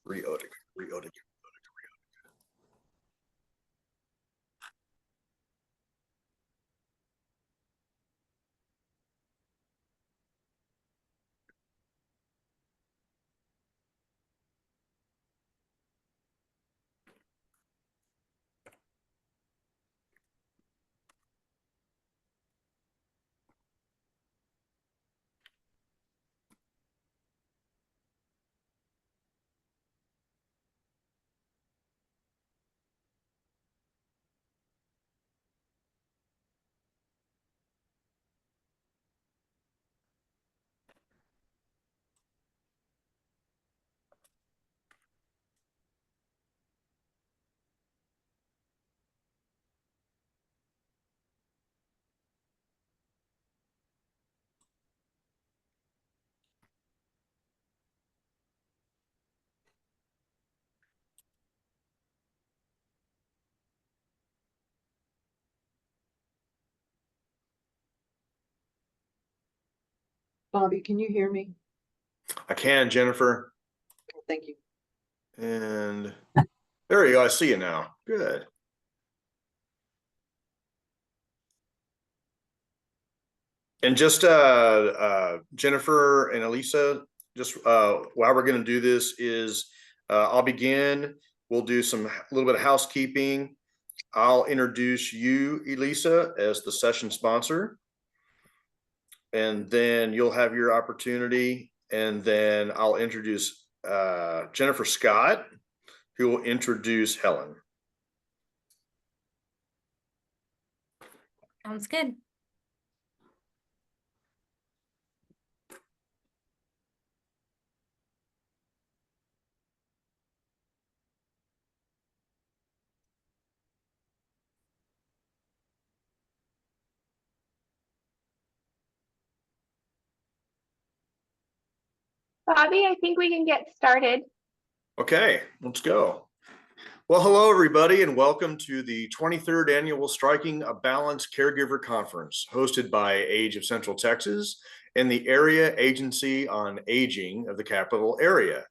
Riotica. Bobby, can you hear me? I can, Jennifer. Thank you. And there you go. I see you now. Good. And just Jennifer and Elisa, just why we're going to do this is I'll begin. We'll do a little bit of housekeeping. I'll introduce you, Elisa, as the session sponsor. And then you'll have your opportunity. And then I'll introduce Jennifer Scott, who will introduce Helen. Sounds good. Bobby, I think we can get started. Okay, let's go. Well, hello, everybody, and welcome to the 23rd Annual Striking a Balance Caregiver Conference, hosted by Age of Central Texas and the Area Agency on Aging of the Capital Area.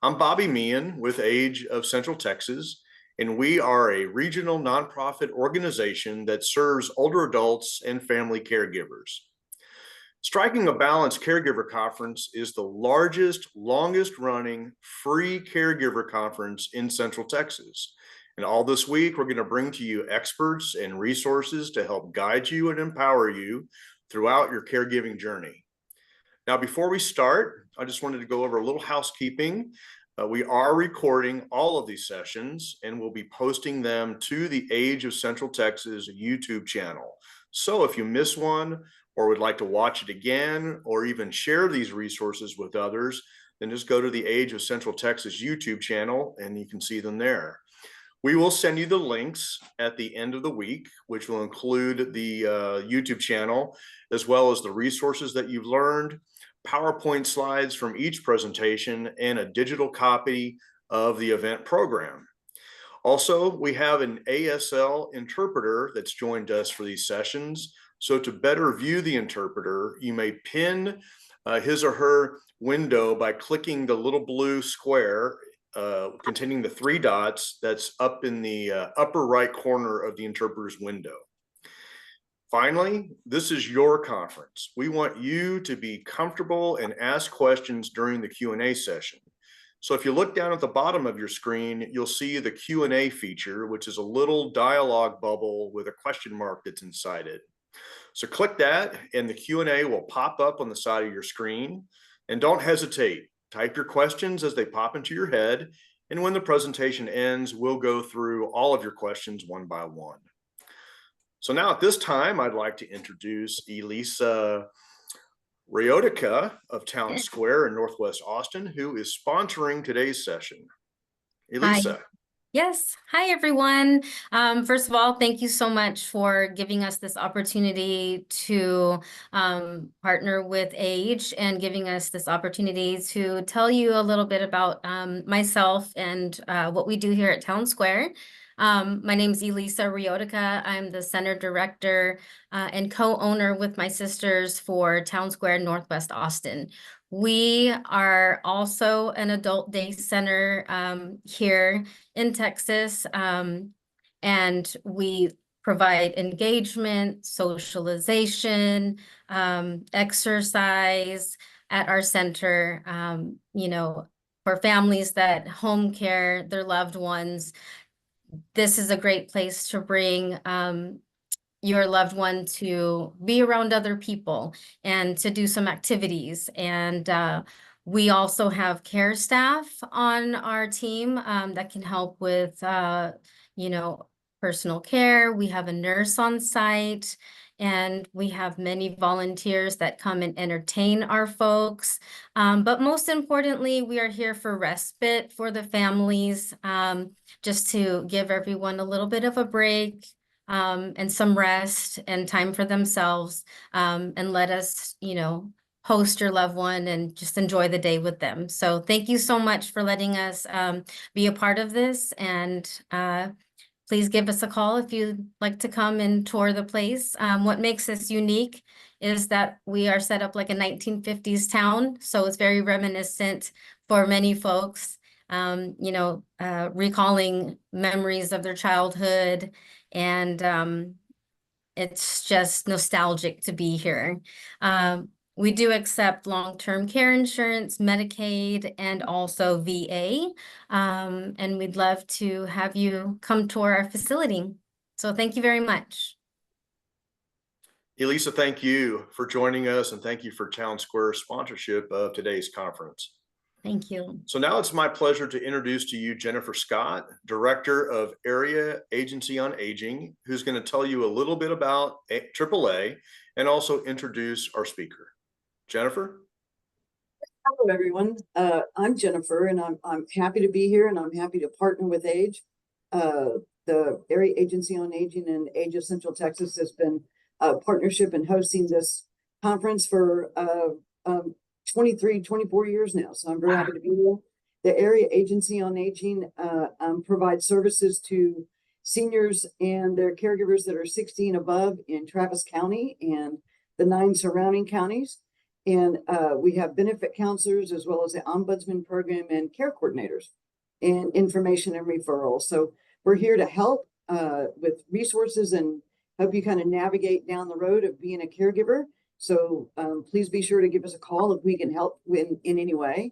I'm Bobby Meehan with Age of Central Texas, and we are a regional nonprofit organization that serves older adults and family caregivers. Striking a Balance Caregiver Conference is the largest, longest running free caregiver conference in Central Texas. And all this week, we're going to bring to you experts and resources to help guide you and empower you throughout your caregiving journey. Now, before we start, I just wanted to go over a little housekeeping. We are recording all of these sessions and we'll be posting them to the Age of Central Texas YouTube channel. So if you miss one, or would like to watch it again, or even share these resources with others, then just go to the Age of Central Texas YouTube channel and you can see them there. We will send you the links at the end of the week, which will include the YouTube channel, as well as the resources that you've learned, PowerPoint slides from each presentation, and a digital copy of the event program. Also, we have an ASL interpreter that's joined us for these sessions. So to better view the interpreter, you may pin his or her window by clicking the little blue square containing the 3 dots that's up in the upper right corner of the interpreter's window. Finally, this is your conference. We want you to be comfortable and ask questions during the Q&A session. So if you look down at the bottom of your screen, you'll see the Q&A feature, which is a little dialogue bubble with a question mark that's inside it. So click that and the Q&A will pop up on the side of your screen. And don't hesitate, type your questions as they pop into your head. And when the presentation ends, we'll go through all of your questions one by one. So now at this time, I'd like to introduce Elisa Riotica of Town Square in Northwest Austin, who is sponsoring today's session. Elisa. Hi. Yes. Hi, everyone. First of all, thank you so much for giving us this opportunity to partner with Age and giving us this opportunity to tell you a little bit about myself and what we do here at Town Square. My name is Elisa Riotica. I'm the center director and co-owner with my sisters for Town Square Northwest Austin. We are also an adult day center here in Texas, and we provide engagement, socialization, exercise at our center, for families that home care their loved ones. This is a great place to bring your loved one to be around other people and to do some activities. And we also have care staff on our team that can help with, personal care. We have a nurse on site, and we have many volunteers that come and entertain our folks. But most importantly, we are here for respite for the families, just to give everyone a little bit of a break, and some rest and time for themselves, and let us, host your loved one and just enjoy the day with them. So thank you so much for letting us be a part of this, and please give us a call if you'd like to come and tour the place. What makes us unique is that we are set up like a 1950s town, so it's very reminiscent for many folks, recalling memories of their childhood, and it's just nostalgic to be here. We do accept long-term care insurance, Medicaid, and also VA. And we'd love to have you come tour our facility. So thank you very much. Elisa, thank you for joining us, and thank you for Town Square's sponsorship of today's conference. Thank you. So now it's my pleasure to introduce to you Jennifer Scott, Director of Area Agency on Aging, who's going to tell you a little bit about AAA and also introduce our speaker. Jennifer? Hello, everyone. I'm Jennifer, and I'm happy to be here, and I'm happy to partner with AGE. The Area Agency on Aging and AGE of Central Texas has been a partnership in hosting this conference for 24 years now. So I'm very happy to be here. The Area Agency on Aging provides services to seniors and their caregivers that are 60 and above in Travis County and the 9 surrounding counties. And we have benefit counselors as well as the ombudsman program and care coordinators and information and referrals. So we're here to help with resources and help you kind of navigate down the road of being a caregiver. So please be sure to give us a call if we can help in any way.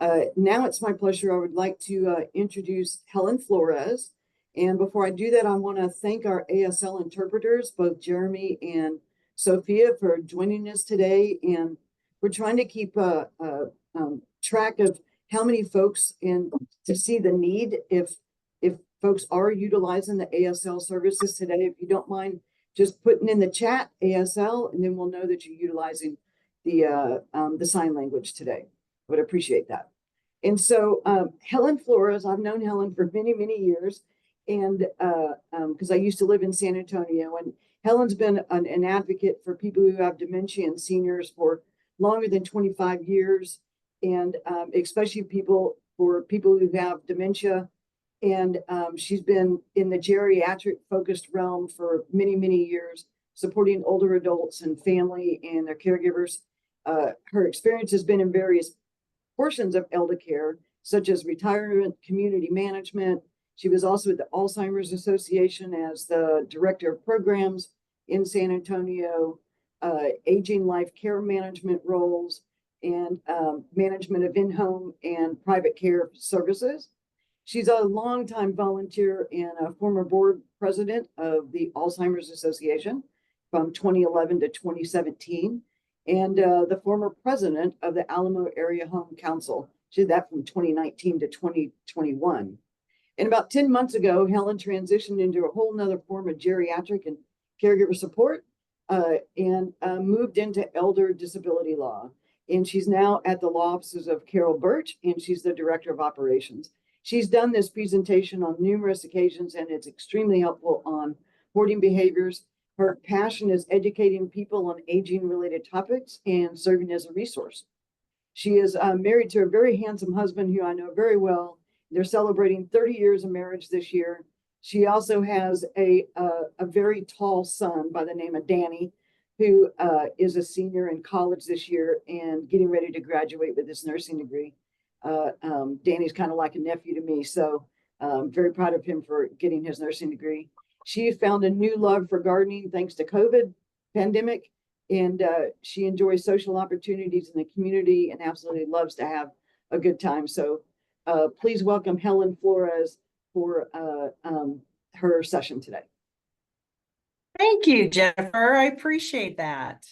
Now it's my pleasure. I would like to introduce Helen Flores. And before I do that, I want to thank our ASL interpreters, both Jeremy and Sophia, for joining us today. And we're trying to keep track of how many folks and to see the need if folks are utilizing the ASL services today. If you don't mind just putting in the chat ASL, and then we'll know that you're utilizing the sign language today. I would appreciate that. And so Helen Flores, I've known Helen for many, many years, and because I used to live in San Antonio, and Helen's been an advocate for people who have dementia and seniors for longer than 25 years, and especially for people who have dementia. And she's been in the geriatric focused realm for many, many years, supporting older adults and family and their caregivers. Her experience has been in various portions of elder care, such as retirement, community management. She was also at the Alzheimer's Association as the director of programs in San Antonio, aging life care management roles, and management of in-home and private care services. She's a longtime volunteer and a former board president of the Alzheimer's Association from 2011 to 2017, and the former president of the Alamo Area Home Council. She did that from 2019 to 2021. And about 10 months ago, Helen transitioned into a whole nother form of geriatric and caregiver support and moved into elder disability law. And she's now at the law offices of Carol Bertsch, and she's the director of operations. She's done this presentation on numerous occasions, and it's extremely helpful on hoarding behaviors. Her passion is educating people on aging-related topics and serving as a resource. She is married to a very handsome husband who I know very well. They're celebrating 30 years of marriage this year. She also has a very tall son by the name of Danny, who is a senior in college this year and getting ready to graduate with his nursing degree. Danny's kind of like a nephew to me, so very proud of him for getting his nursing degree. She found a new love for gardening thanks to COVID pandemic, and she enjoys social opportunities in the community and absolutely loves to have a good time. So please welcome Helen Flores for her session today. Thank you, Jennifer. I appreciate that.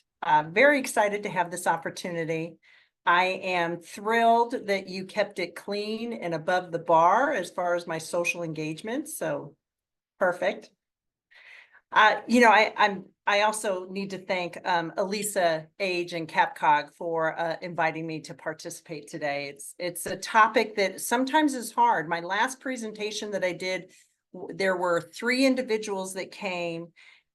Very excited to have this opportunity. I am thrilled that you kept it clean and above the bar as far as my social engagement. So perfect. I also need to thank Elisa Age and Capcog for inviting me to participate today. It's a topic that sometimes is hard. My last presentation that I did, there were 3 individuals that came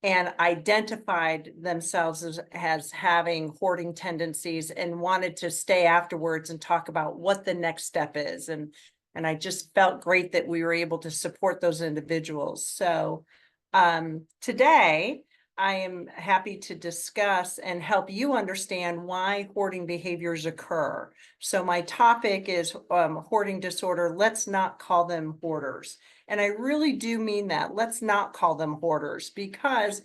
and identified themselves as having hoarding tendencies and wanted to stay afterwards and talk about what the next step is. And I just felt great that we were able to support those individuals. So today, I am happy to discuss and help you understand why hoarding behaviors occur. So my topic is hoarding disorder. Let's not call them hoarders. And I really do mean that. Let's not call them hoarders, because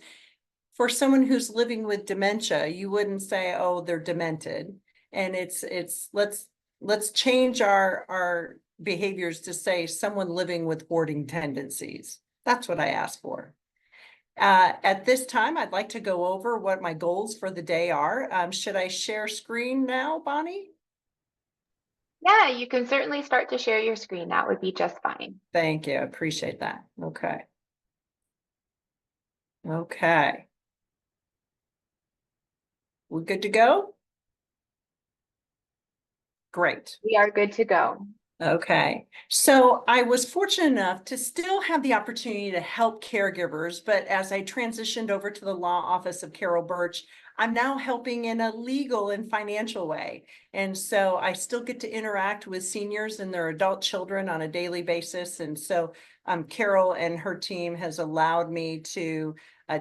for someone who's living with dementia, you wouldn't say, oh, they're demented. And let's change our behaviors to say someone living with hoarding tendencies. That's what I asked for. At this time, I'd like to go over what my goals for the day are. Should I share screen now, Bonnie? Yeah, you can certainly start to share your screen. That would be just fine. Thank you. I appreciate that. Okay. Okay. We're good to go? Great. We are good to go. Okay, so I was fortunate enough to still have the opportunity to help caregivers, but as I transitioned over to the law office of Carol Bertsch, I'm now helping in a legal and financial way. And so I still get to interact with seniors and their adult children on a daily basis. And so Carol and her team has allowed me to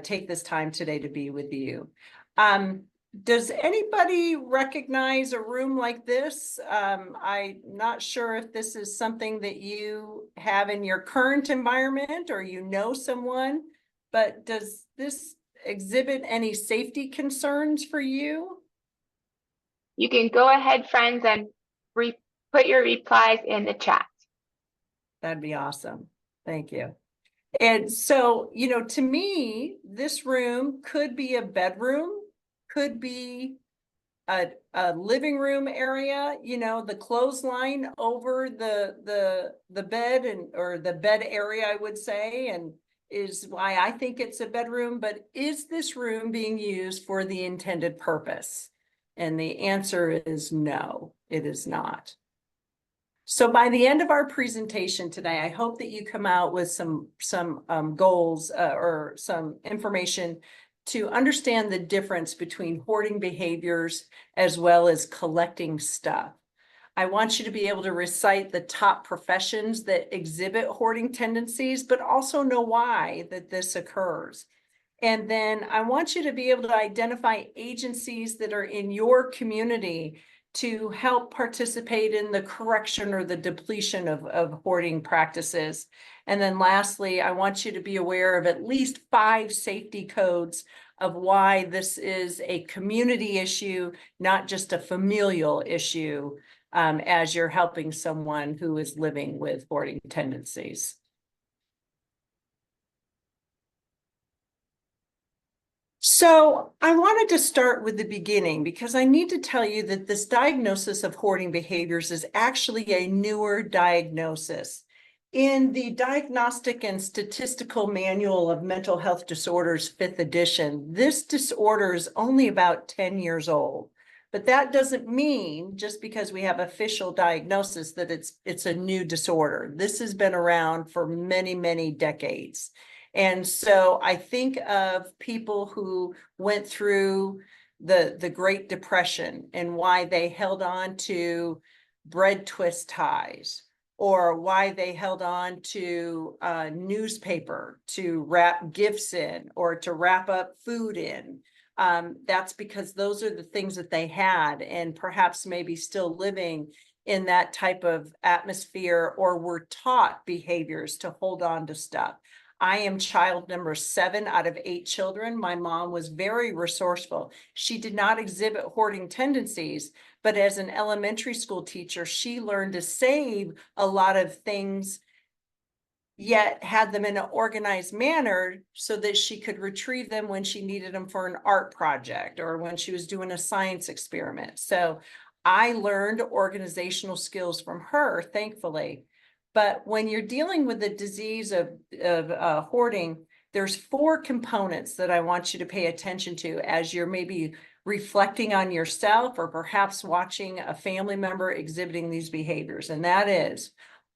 take this time today to be with you. Does anybody recognize a room like this? I'm not sure if this is something that you have in your current environment or you know someone, but does this exhibit any safety concerns for you? You can go ahead, friends, and put your replies in the chat. That'd be awesome. Thank you. And so, to me, this room could be a bedroom, could be a living room area, the clothesline over the bed or the bed area, I would say, and is why I think it's a bedroom. But is this room being used for the intended purpose? And the answer is no, it is not. So by the end of our presentation today, I hope that you come out with some goals or some information to understand the difference between hoarding behaviors as well as collecting stuff. I want you to be able to recite the top professions that exhibit hoarding tendencies, but also know why that this occurs. And then I want you to be able to identify agencies that are in your community to help participate in the correction or the depletion of hoarding practices. And then lastly, I want you to be aware of at least 5 safety codes of why this is a community issue, not just a familial issue, as you're helping someone who is living with hoarding tendencies. So I wanted to start with the beginning because I need to tell you that this diagnosis of hoarding behaviors is actually a newer diagnosis. In the Diagnostic and Statistical Manual of Mental Health Disorders, 5th edition, this disorder is only about 10 years old. But that doesn't mean just because we have official diagnosis that it's a new disorder. This has been around for many, many decades. And so I think of people who went through the Great Depression and why they held on to bread twist ties, or why they held on to newspaper to wrap gifts in or to wrap up food in, That's because those are the things that they had, and perhaps maybe still living in that type of atmosphere, or were taught behaviors to hold on to stuff. I am child number 7 out of 8 children. My mom was very resourceful. She did not exhibit hoarding tendencies, but as an elementary school teacher, she learned to save a lot of things, yet had them in an organized manner so that she could retrieve them when she needed them for an art project or when she was doing a science experiment. So I learned organizational skills from her, thankfully. But when you're dealing with the disease of hoarding, there's 4 components that I want you to pay attention to as you're maybe reflecting on yourself or perhaps watching a family member exhibiting these behaviors. And that is,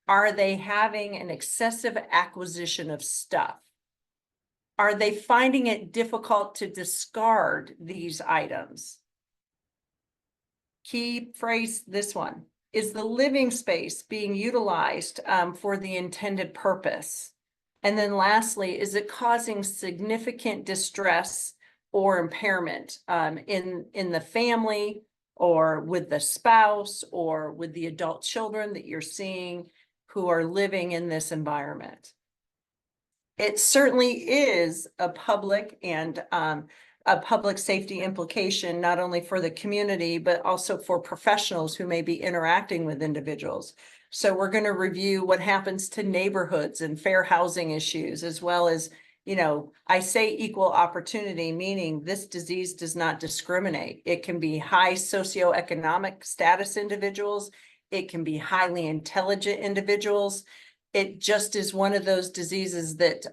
are they having an excessive acquisition of stuff? Are they finding it difficult to discard these items? Key phrase, this one. Is the living space being utilized for the intended purpose? And then lastly, is it causing significant distress or impairment in the family, or with the spouse, or with the adult children that you're seeing who are living in this environment? It certainly is a public and a public safety implication, not only for the community, but also for professionals who may be interacting with individuals. So we're going to review what happens to neighborhoods and fair housing issues, as well as, you know, I say equal opportunity, meaning this disease does not discriminate. It can be high socioeconomic status individuals. It can be highly intelligent individuals. It just is one of those diseases that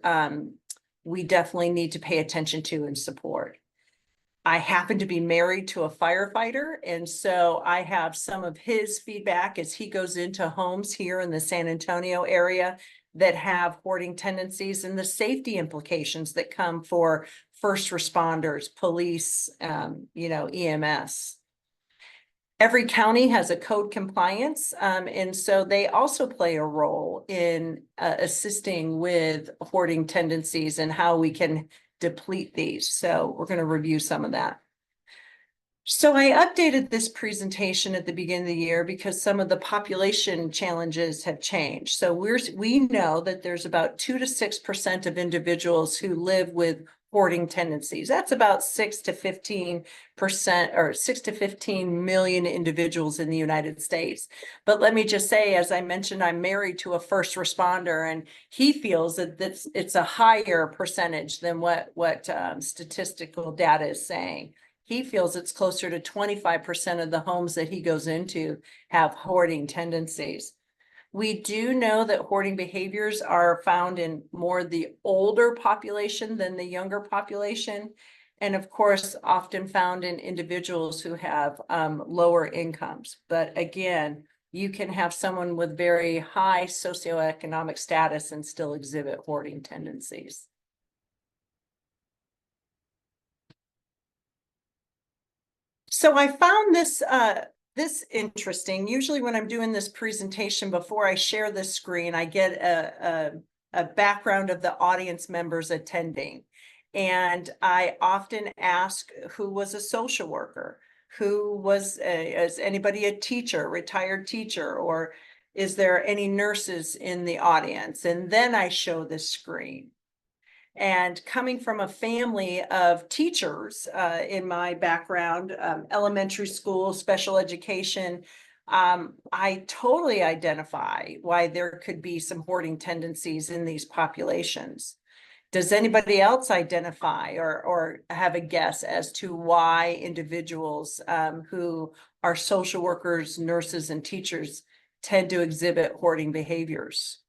we definitely need to pay attention to and support. I happen to be married to a firefighter, and so I have some of his feedback as he goes into homes here in the San Antonio area that have hoarding tendencies, and the safety implications that come for first responders, police, you know, EMS. Every county has a code compliance, and so they also play a role in assisting with hoarding tendencies and how we can deplete these. So we're going to review some of that. So I updated this presentation at the beginning of the year because some of the population challenges have changed. So we know that there's about 2 to 6% of individuals who live with hoarding tendencies. That's about 6 to 15%, or 6 to 15 million individuals in the United States. But let me just say, as I mentioned, I'm married to a first responder, and he feels that it's a higher percentage than what statistical data is saying. He feels it's closer to 25% of the homes that he goes into have hoarding tendencies. We do know that hoarding behaviors are found in more the older population than the younger population, and of course, often found in individuals who have lower incomes. But again, you can have someone with very high socioeconomic status and still exhibit hoarding tendencies. So I found this interesting. Usually when I'm doing this presentation, before I share this screen, I get a background of the audience members attending. And I often ask who was a social worker, who was, is anybody a teacher, retired teacher, or is there any nurses in the audience? And then I show the screen. And coming from a family of teachers in my background, elementary school, special education, I totally identify why there could be some hoarding tendencies in these populations. Does anybody else identify or have a guess as to why individuals who are social workers, nurses, and teachers tend to exhibit hoarding behaviors?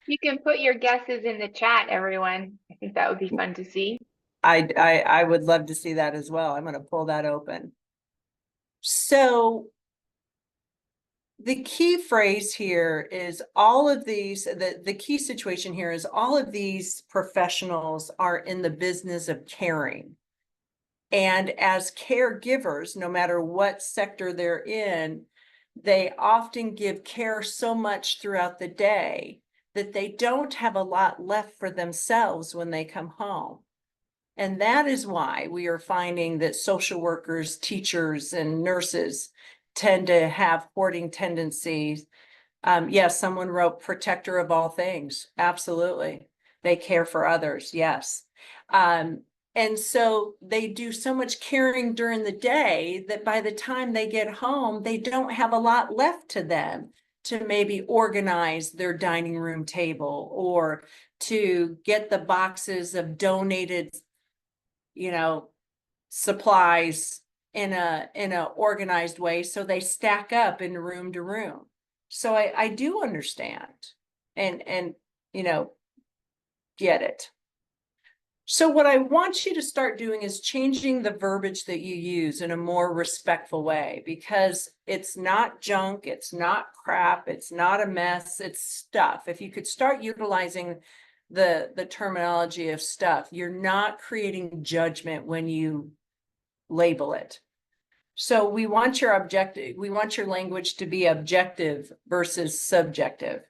You can put your guesses in the chat, everyone. I think that would be fun to see. I would love to see that as well. I'm going to pull that open. So the key phrase here is all of these, the key situation here is all of these professionals are in the business of caring. And as caregivers, no matter what sector they're in, they often give care so much throughout the day that they don't have a lot left for themselves when they come home. And that is why we are finding that social workers, teachers, and nurses tend to have hoarding tendencies. Yes, someone wrote protector of all things. Absolutely. They care for others. Yes. And so they do so much caring during the day that by the time they get home, they don't have a lot left to them to maybe organize their dining room table or to get the boxes of donated, supplies in a organized way so they stack up in room to room. So I do understand and get it. So what I want you to start doing is changing the verbiage that you use in a more respectful way, because it's not junk, it's not crap, it's not a mess, it's stuff. If you could start utilizing the terminology of stuff, you're not creating judgment when you label it. So we want your language to be objective versus subjective.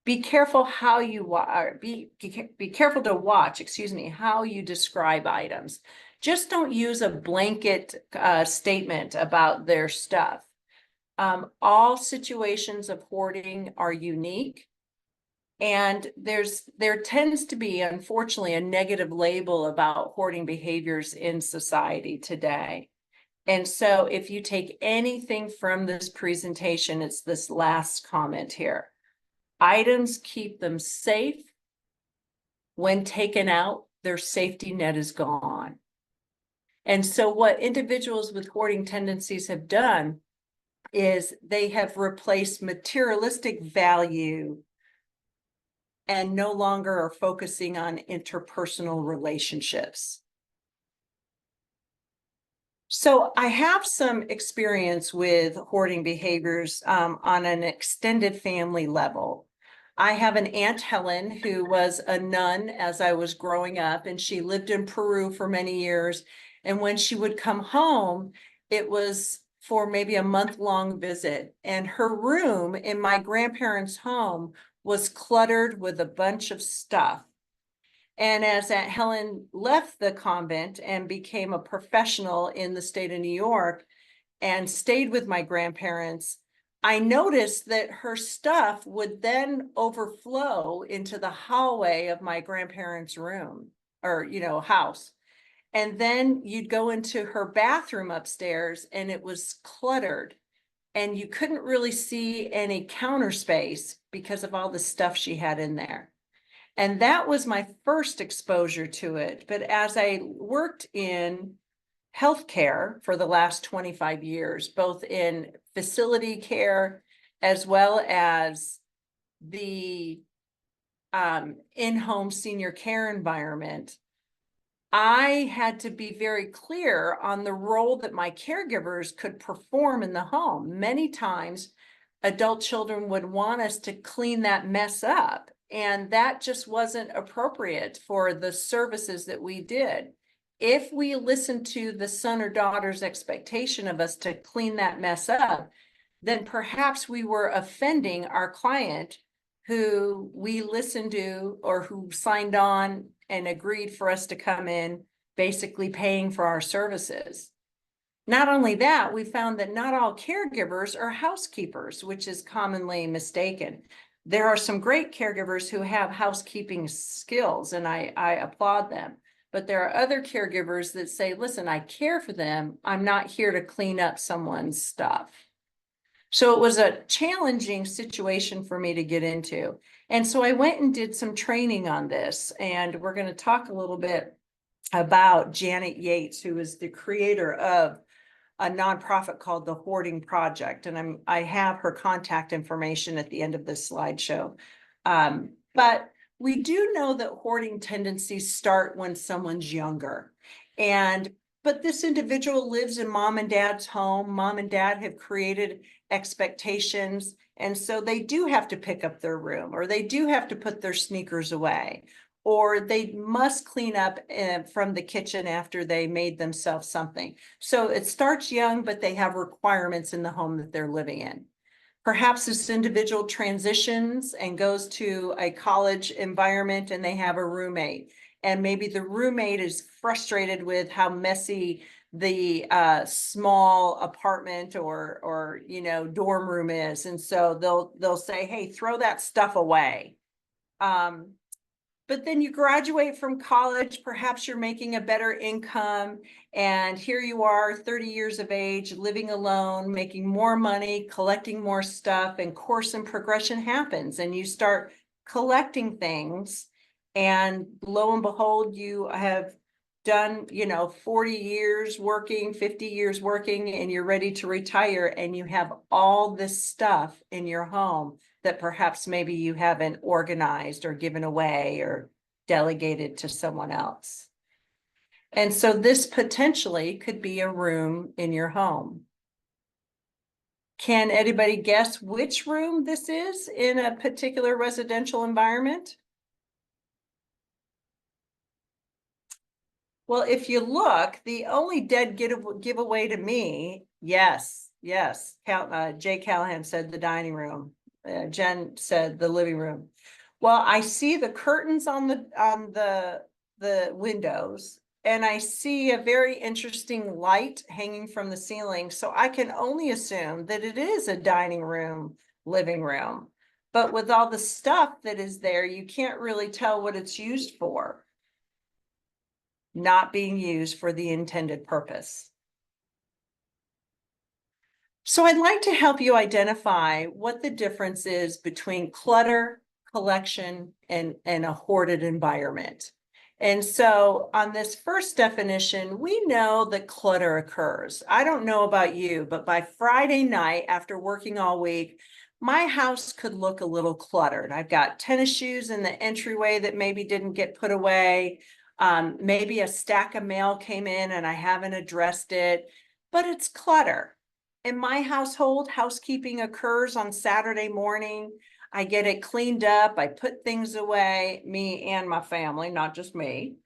Be careful how you be careful to watch, how you describe items. Just don't use a blanket statement about their stuff. All situations of hoarding are unique. And there tends to be, unfortunately, a negative label about hoarding behaviors in society today. And so if you take anything from this presentation, it's this last comment here. Items keep them safe. When taken out, their safety net is gone. And so what individuals with hoarding tendencies have done is they have replaced materialistic value and no longer are focusing on interpersonal relationships. So I have some experience with hoarding behaviors on an extended family level. I have an Aunt Helen who was a nun as I was growing up, and she lived in Peru for many years. And when she would come home, it was for maybe a month-long visit. And her room in my grandparents' home was cluttered with a bunch of stuff. And as Aunt Helen left the convent and became a professional in the state of New York and stayed with my grandparents, I noticed that her stuff would then overflow into the hallway of my grandparents' room or, house. And then you'd go into her bathroom upstairs and it was cluttered and you couldn't really see any counter space because of all the stuff she had in there. And that was my first exposure to it. But as I worked in healthcare for the last 25 years, both in facility care as well as the in-home senior care environment, I had to be very clear on the role that my caregivers could perform in the home. Many times, adult children would want us to clean that mess up, and that just wasn't appropriate for the services that we did. If we listened to the son or daughter's expectation of us to clean that mess up, then perhaps we were offending our client who we listened to or who signed on and agreed for us to come in, basically paying for our services. Not only that, we found that not all caregivers are housekeepers, which is commonly mistaken. There are some great caregivers who have housekeeping skills, and I applaud them. But there are other caregivers that say, listen, I care for them. I'm not here to clean up someone's stuff. So it was a challenging situation for me to get into. And so I went and did some training on this. And we're going to talk a little bit about Janet Yates, who is the creator of a nonprofit called the Hoarding Project. And I have her contact information at the end of this slideshow. But we do know that hoarding tendencies start when someone's younger. But this individual lives in mom and dad's home. Mom and dad have created expectations. And so they do have to pick up their room, or they do have to put their sneakers away, or they must clean up from the kitchen after they made themselves something. So it starts young, but they have requirements in the home that they're living in. Perhaps this individual transitions and goes to a college environment and they have a roommate. and maybe the roommate is frustrated with how messy the small apartment or you know, dorm room is, and so they'll say, hey, throw that stuff away. But then you graduate from college, perhaps you're making a better income, and here you are, 30 years of age, living alone, making more money, collecting more stuff, and course and progression happens, and you start collecting things, and lo and behold, you have done, you know, 40 years working, 50 years working, and you're ready to retire, and you have all this stuff in your home that perhaps maybe you haven't organized or given away or delegated to someone else. And so this potentially could be a room in your home. Can anybody guess which room this is in a particular residential environment? Well, if you look, the only dead giveaway to me, yes, Jay Callahan said the dining room. Jen said the living room. Well, I see the curtains on the windows, and I see a very interesting light hanging from the ceiling. So I can only assume that it is a dining room, living room. But with all the stuff that is there, you can't really tell what it's used for. Not being used for the intended purpose. So I'd like to help you identify what the difference is between clutter, collection, and a hoarded environment. And so on this first definition, we know that clutter occurs. I don't know about you, but by Friday night, after working all week, my house could look a little cluttered. I've got tennis shoes in the entryway that maybe didn't get put away. Maybe a stack of mail came in and I haven't addressed it, but it's clutter. In my household, housekeeping occurs on Saturday morning. I get it cleaned up. I put things away, me and my family, not just me.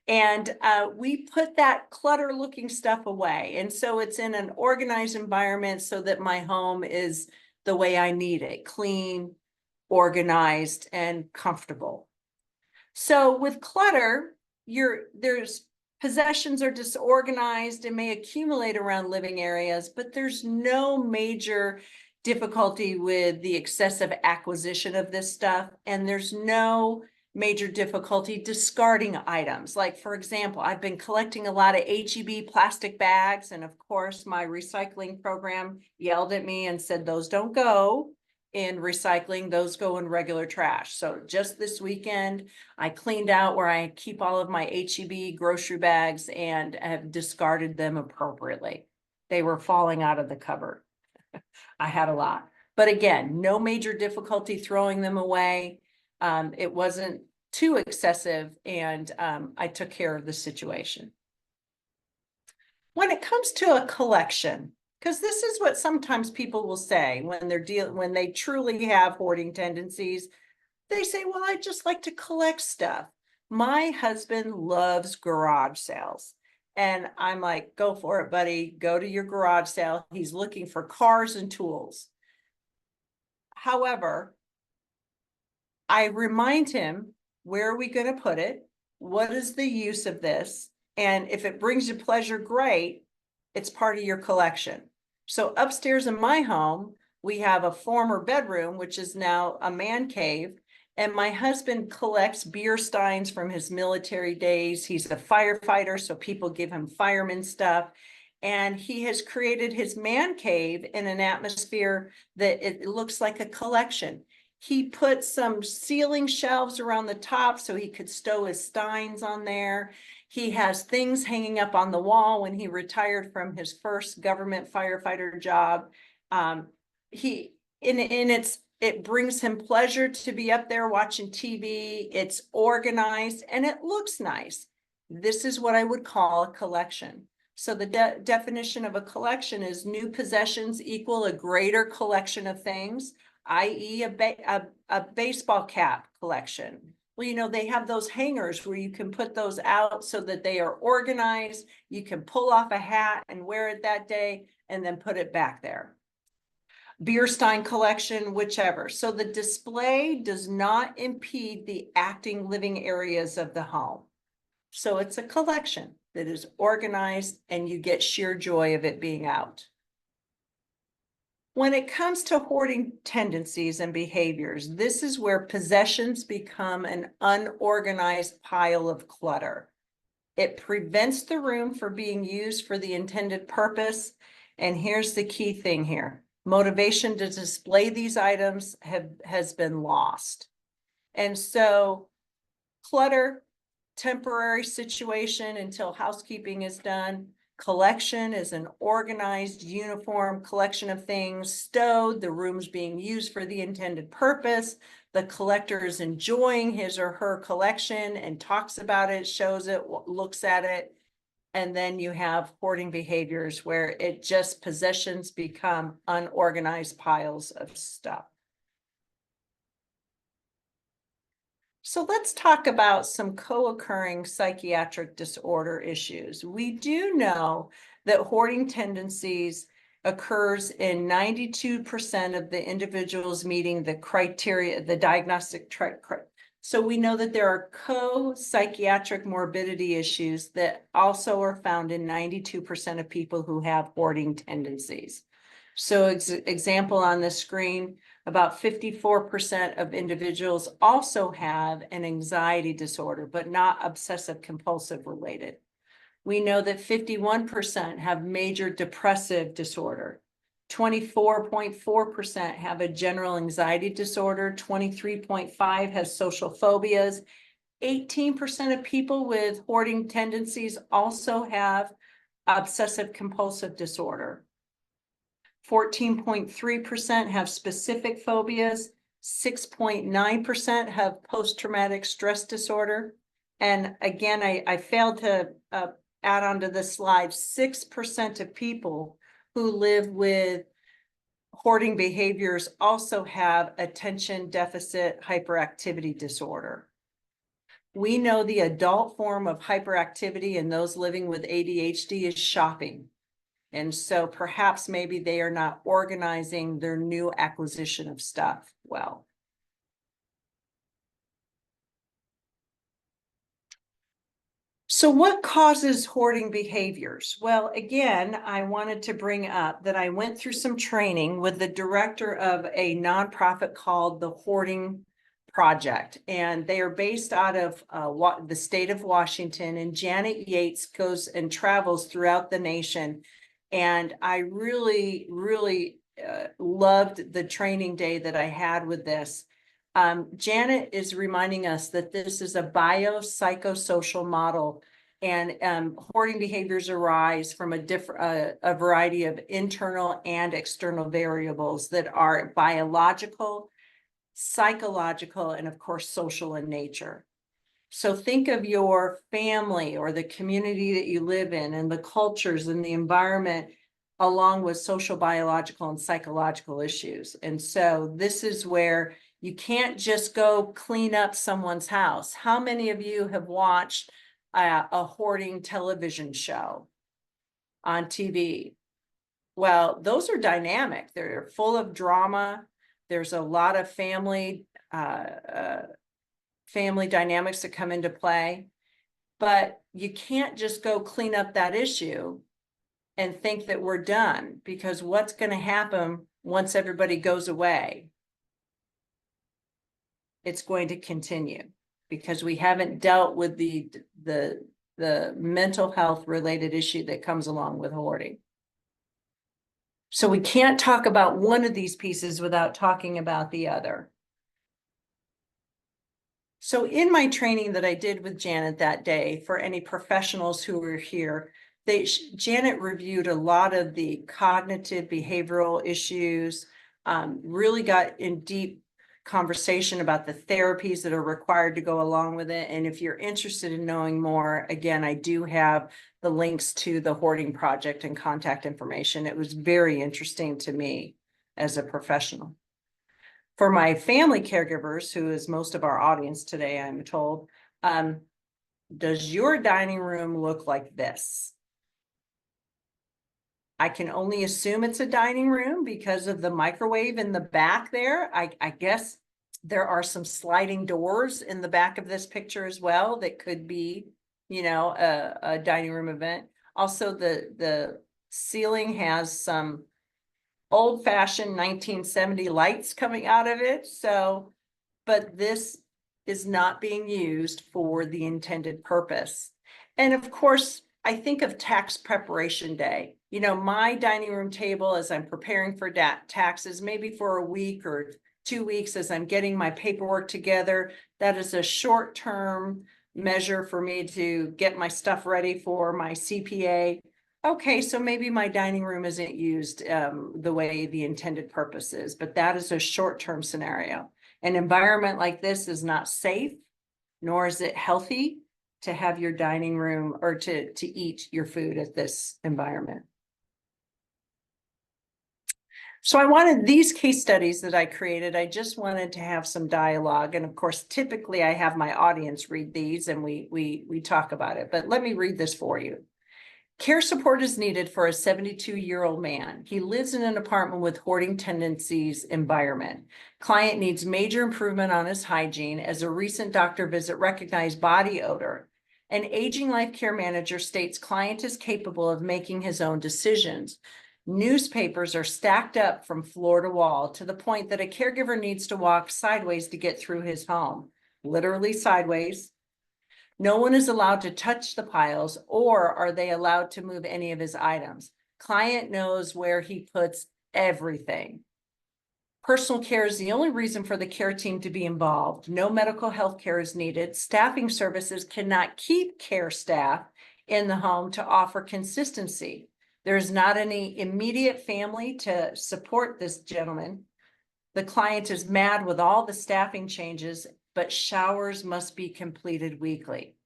And we put that clutter looking stuff away. And so it's in an organized environment so that my home is the way I need it, clean, organized, and comfortable. So with clutter, there's possessions are disorganized and may accumulate around living areas, but there's no major difficulty with the excessive acquisition of this stuff, and there's no major difficulty discarding items. Like, for example, I've been collecting a lot of HEB plastic bags, and of course my recycling program yelled at me and said, those don't go in recycling, those go in regular trash. So just this weekend, I cleaned out where I keep all of my HEB grocery bags and have discarded them appropriately. They were falling out of the cupboard. I had a lot, but again, no major difficulty throwing them away. It wasn't too excessive, and I took care of the situation. When it comes to a collection, because this is what sometimes people will say when when they truly have hoarding tendencies, they say, well, I just like to collect stuff. My husband loves garage sales. And I'm like, go for it, buddy. Go to your garage sale. He's looking for cars and tools. However, I remind him, where are we going to put it? What is the use of this? And if it brings you pleasure, great. It's part of your collection. So upstairs in my home, we have a former bedroom, which is now a man cave. And my husband collects beer steins from his military days. He's a firefighter, so people give him fireman stuff. And he has created his man cave in an atmosphere that it looks like a collection. He put some ceiling shelves around the top so he could stow his steins on there. He has things hanging up on the wall when he retired from his first government firefighter job. It brings him pleasure to be up there watching TV. It's organized and it looks nice. This is what I would call a collection. So the definition of a collection is new possessions equal a greater collection of things, i.e. a baseball cap collection. Well, you know, they have those hangers where you can put those out so that they are organized. You can pull off a hat and wear it that day and then put it back there. Beer stein collection, whichever. So the display does not impede the acting living areas of the home. So it's a collection that is organized and you get sheer joy of it being out. When it comes to hoarding tendencies and behaviors, this is where possessions become an unorganized pile of clutter. It prevents the room from being used for the intended purpose. And here's the key thing here. Motivation to display these items has been lost. And so clutter, temporary situation until housekeeping is done. Collection is an organized, uniform collection of things stowed. The room's being used for the intended purpose. The collector is enjoying his or her collection and talks about it, shows it, looks at it. And then you have hoarding behaviors where it just possessions become unorganized piles of stuff. So let's talk about some co-occurring psychiatric disorder issues. We do know that hoarding tendencies occurs in 92% of the individuals meeting the criteria, the diagnostic criteria. So we know that there are co-psychiatric morbidity issues that also are found in 92% of people who have hoarding tendencies. So example on the screen, about 54% of individuals also have an anxiety disorder, but not obsessive compulsive related. We know that 51% have major depressive disorder. 24.4% have a general anxiety disorder. 23.5% has social phobias. 18% of people with hoarding tendencies also have obsessive compulsive disorder. 14.3% have specific phobias, 6.9% have post-traumatic stress disorder. And again, I failed to add onto this slide, 6% of people who live with hoarding behaviors also have attention deficit hyperactivity disorder. We know the adult form of hyperactivity in those living with ADHD is shopping. And so perhaps maybe they are not organizing their new acquisition of stuff well. So what causes hoarding behaviors? Well, again, I wanted to bring up that I went through some training with the director of a nonprofit called the Hoarding Project, and they are based out of the state of Washington, and Janet Yates goes and travels throughout the nation. And I really, really loved the training day that I had with this. Janet is reminding us that this is a biopsychosocial model, and hoarding behaviors arise from a variety of internal and external variables that are biological, psychological, and of course, social in nature. So think of your family or the community that you live in and the cultures and the environment along with social, biological, and psychological issues. And so this is where you can't just go clean up someone's house. How many of you have watched a hoarding television show on TV? Well, those are dynamic. They're full of drama. There's a lot of family dynamics that come into play, but you can't just go clean up that issue and think that we're done, because what's going to happen once everybody goes away? It's going to continue because we haven't dealt with the mental health related issue that comes along with hoarding. So we can't talk about one of these pieces without talking about the other. So in my training that I did with Janet that day, for any professionals who were here, Janet reviewed a lot of the cognitive behavioral issues, really got in deep conversation about the therapies that are required to go along with it. And if you're interested in knowing more, again, I do have the links to the Hoarding Project and contact information. It was very interesting to me as a professional. For my family caregivers, who is most of our audience today, I'm told, does your dining room look like this? I can only assume it's a dining room because of the microwave in the back there. I guess there are some sliding doors in the back of this picture as well that could be, a dining room event. Also, the ceiling has some old-fashioned 1970 lights coming out of it. So, but this is not being used for the intended purpose. And of course, I think of tax preparation day. My dining room table as I'm preparing for taxes, maybe for a week or 2 weeks as I'm getting my paperwork together. That is a short-term measure for me to get my stuff ready for my CPA. Okay, so maybe my dining room isn't used the way the intended purpose is, but that is a short-term scenario. An environment like this is not safe, nor is it healthy to have your dining room or to eat your food at this environment. So I wanted these case studies that I created. I just wanted to have some dialogue. And of course, typically I have my audience read these and we talk about it, but let me read this for you. Care support is needed for a 72-year-old man. He lives in an apartment with hoarding tendencies environment. Client needs major improvement on his hygiene as a recent doctor visit recognized body odor. An aging life care manager states client is capable of making his own decisions. Newspapers are stacked up from floor to wall to the point that a caregiver needs to walk sideways to get through his home, literally sideways. No one is allowed to touch the piles, or are they allowed to move any of his items? Client knows where he puts everything. Personal care is the only reason for the care team to be involved. No medical health care is needed. Staffing services cannot keep care staff in the home to offer consistency. There's not any immediate family to support this gentleman. The client is mad with all the staffing changes, but showers must be completed weekly.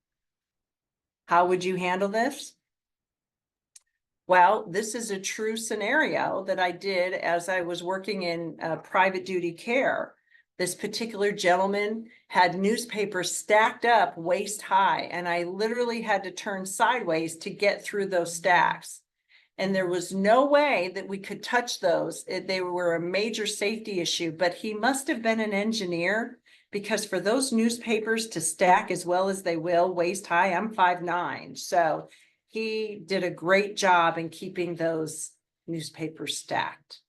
How would you handle this? Well, this is a true scenario that I did as I was working in private duty care. This particular gentleman had newspapers stacked up waist high, and I literally had to turn sideways to get through those stacks. And there was no way that we could touch those. They were a major safety issue, but he must have been an engineer, because for those newspapers to stack as well as they will, waist high, I'm 5'9". So he did a great job in keeping those newspapers stacked.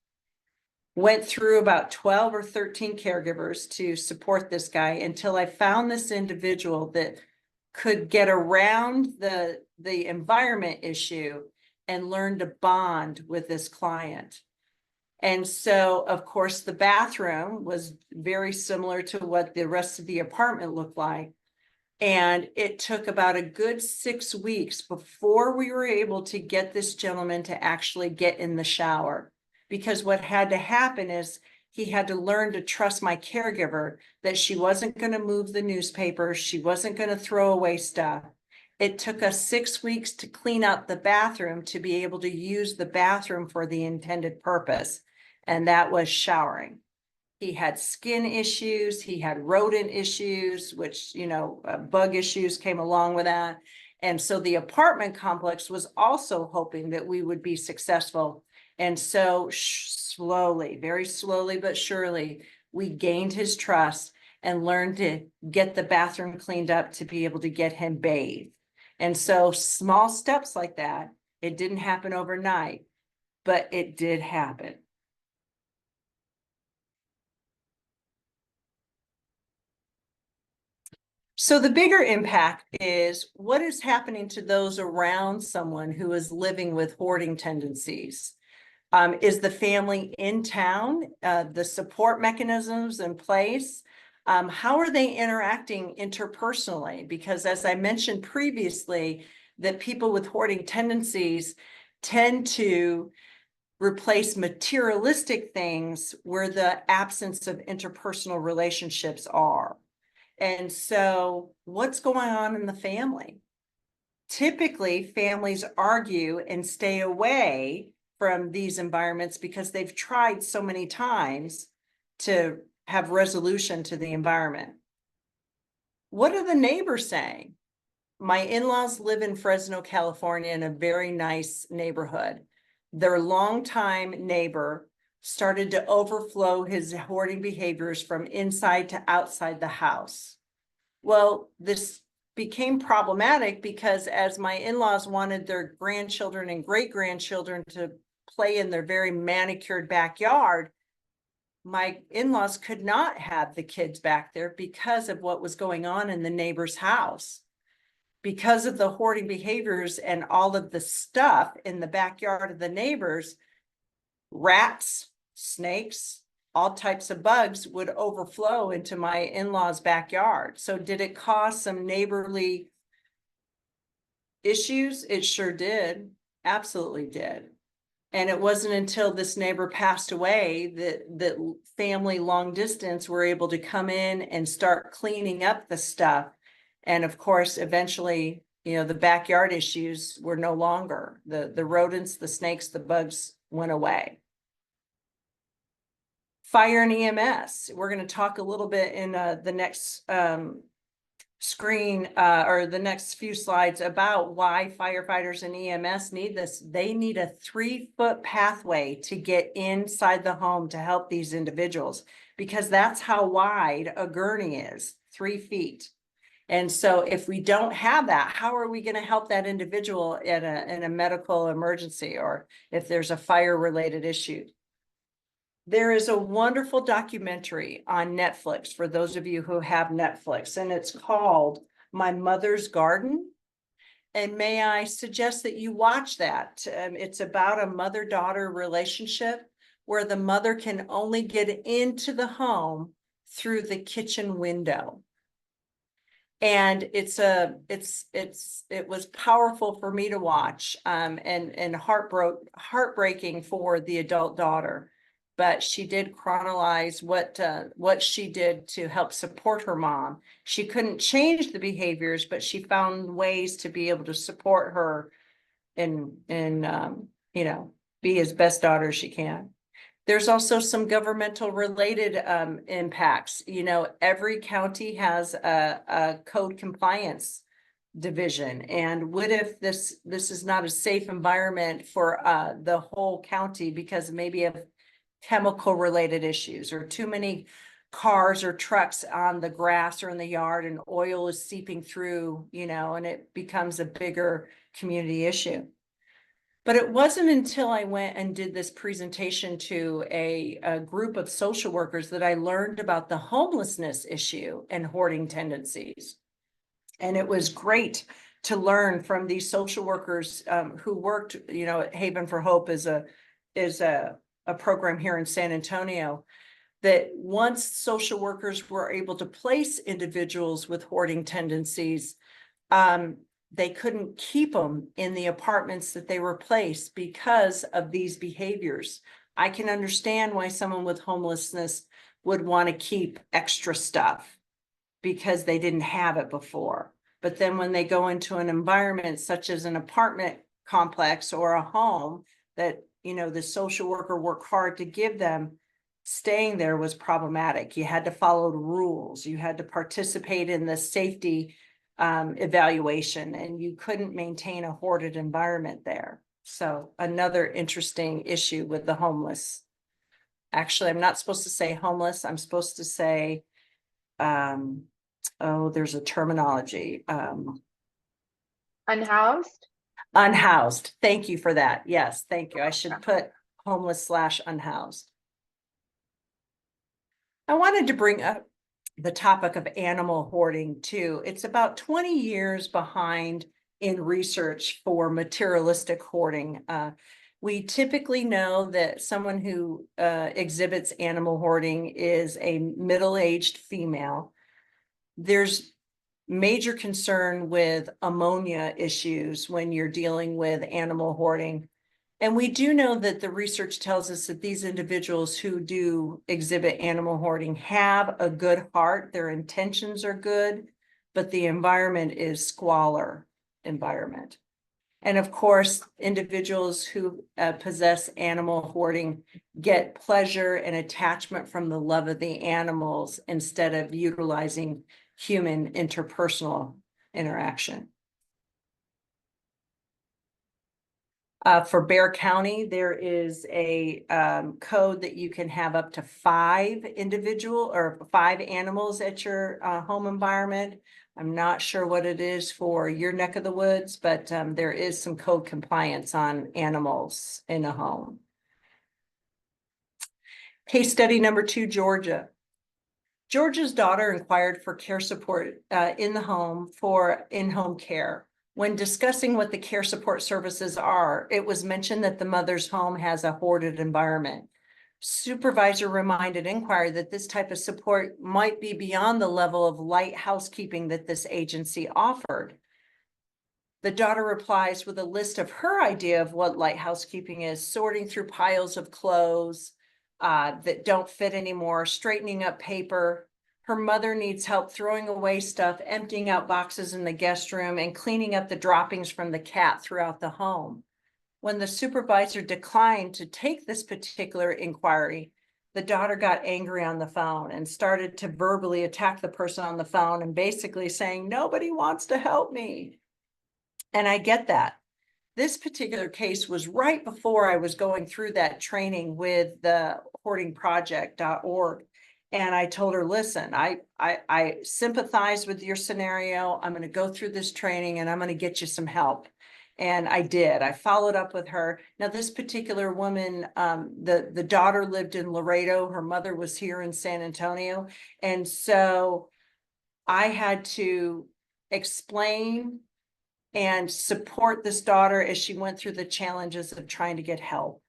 Went through about 12 or 13 caregivers to support this guy until I found this individual that could get around the environment issue and learn to bond with this client. And so, of course, the bathroom was very similar to what the rest of the apartment looked like. And it took about a good 6 weeks before we were able to get this gentleman to actually get in the shower. Because what had to happen is he had to learn to trust my caregiver that she wasn't going to move the newspaper, she wasn't going to throw away stuff. It took us 6 weeks to clean out the bathroom to be able to use the bathroom for the intended purpose. And that was showering. He had skin issues, he had rodent issues, which, bug issues came along with that. And so the apartment complex was also hoping that we would be successful. And so slowly, very slowly but surely, we gained his trust and learned to get the bathroom cleaned up to be able to get him bathed. And so small steps like that, it didn't happen overnight, but it did happen. So the bigger impact is what is happening to those around someone who is living with hoarding tendencies. Is the family in town? The support mechanisms in place? How are they interacting interpersonally? Because as I mentioned previously, that people with hoarding tendencies tend to replace materialistic things where the absence of interpersonal relationships are. And so what's going on in the family? Typically, families argue and stay away from these environments because they've tried so many times to have resolution to the environment. What are the neighbors saying? My in-laws live in Fresno, California, in a very nice neighborhood. Their longtime neighbor started to overflow his hoarding behaviors from inside to outside the house. Well, this became problematic because as my in-laws wanted their grandchildren and great-grandchildren to play in their very manicured backyard, my in-laws could not have the kids back there because of what was going on in the neighbor's house. Because of the hoarding behaviors and all of the stuff in the backyard of the neighbors, rats, snakes, all types of bugs would overflow into my in-laws' backyard. So did it cause some neighborly issues? It sure did. Absolutely did. And it wasn't until this neighbor passed away that family long distance were able to come in and start cleaning up the stuff. And of course, eventually, you know, the backyard issues were no longer. The rodents, the snakes, the bugs went away. Fire and EMS. We're going to talk a little bit in the next screen or the next few slides about why firefighters and EMS need this. They need a 3-foot pathway to get inside the home to help these individuals, because that's how wide a gurney is, 3 feet. And so if we don't have that, how are we going to help that individual in a medical emergency, or if there's a fire related issue? There is a wonderful documentary on Netflix for those of you who have Netflix, and it's called My Mother's Garden. And may I suggest that you watch that? It's about a mother-daughter relationship where the mother can only get into the home through the kitchen window. And it was powerful for me to watch, and heartbreaking for the adult daughter. But she did chronicalize what she did to help support her mom. She couldn't change the behaviors, but she found ways to be able to support her and you know, be as best daughter as she can. There's also some governmental related impacts. You know, every county has a code compliance division. And what if this is not a safe environment for the whole county because maybe of chemical related issues, or too many cars or trucks on the grass or in the yard and oil is seeping through, you know, and it becomes a bigger community issue. But it wasn't until I went and did this presentation to a group of social workers that I learned about the homelessness issue and hoarding tendencies. And it was great to learn from these social workers who worked, you know, at Haven for Hope is a program here in San Antonio, that once social workers were able to place individuals with hoarding tendencies, they couldn't keep them in the apartments that they were placed because of these behaviors. I can understand why someone with homelessness would want to keep extra stuff because they didn't have it before. But then when they go into an environment such as an apartment complex or a home that, you know, the social worker worked hard to give them, staying there was problematic. You had to follow the rules. You had to participate in the safety evaluation, and you couldn't maintain a hoarded environment there. So another interesting issue with the homeless. Actually, I'm not supposed to say homeless. I'm supposed to say, oh, there's a terminology. Unhoused? Unhoused. Thank you for that. Yes, thank you. I should put homeless / unhoused. I wanted to bring up the topic of animal hoarding too. It's about 20 years behind in research for materialistic hoarding. We typically know that someone who exhibits animal hoarding is a middle-aged female. There's major concern with ammonia issues when you're dealing with animal hoarding. And we do know that the research tells us that these individuals who do exhibit animal hoarding have a good heart. Their intentions are good, but the environment is squalor environment. And of course, individuals who possess animal hoarding get pleasure and attachment from the love of the animals instead of utilizing human interpersonal interaction. For Bexar County, there is a code that you can have up to 5 individual or 5 animals at your home environment. I'm not sure what it is for your neck of the woods, but there is some code compliance on animals in a home. Case study number 2, Georgia. Georgia's daughter inquired for care support in the home for in-home care. When discussing what the care support services are, it was mentioned that the mother's home has a hoarded environment. Supervisor reminded inquiry that this type of support might be beyond the level of light housekeeping that this agency offered. The daughter replies with a list of her idea of what light housekeeping is: sorting through piles of clothes that don't fit anymore, straightening up paper. Her mother needs help throwing away stuff, emptying out boxes in the guest room, and cleaning up the droppings from the cat throughout the home. When the supervisor declined to take this particular inquiry, the daughter got angry on the phone and started to verbally attack the person on the phone and basically saying, "Nobody wants to help me." And I get that. This particular case was right before I was going through that training with the hoardingproject.org. And I told her, listen, I sympathize with your scenario. I'm going to go through this training and I'm going to get you some help. And I did. I followed up with her. Now, this particular woman, the daughter lived in Laredo. Her mother was here in San Antonio. And so I had to explain and support this daughter as she went through the challenges of trying to get help.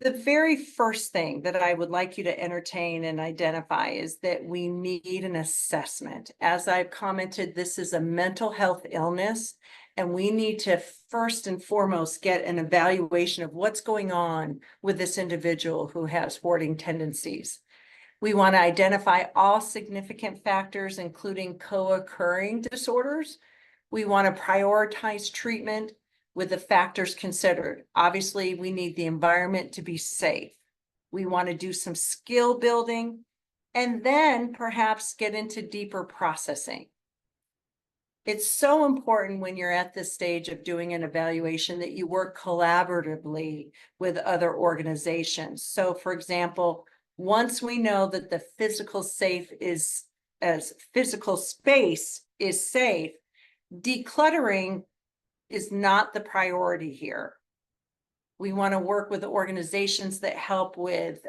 The very first thing that I would like you to entertain and identify is that we need an assessment. As I've commented, this is a mental health illness, and we need to first and foremost get an evaluation of what's going on with this individual who has hoarding tendencies. We want to identify all significant factors, including co-occurring disorders. We want to prioritize treatment with the factors considered. Obviously, we need the environment to be safe. We want to do some skill building and then perhaps get into deeper processing. It's so important when you're at this stage of doing an evaluation that you work collaboratively with other organizations. So, for example, once we know that the physical space is safe, decluttering is not the priority here. We want to work with organizations that help with,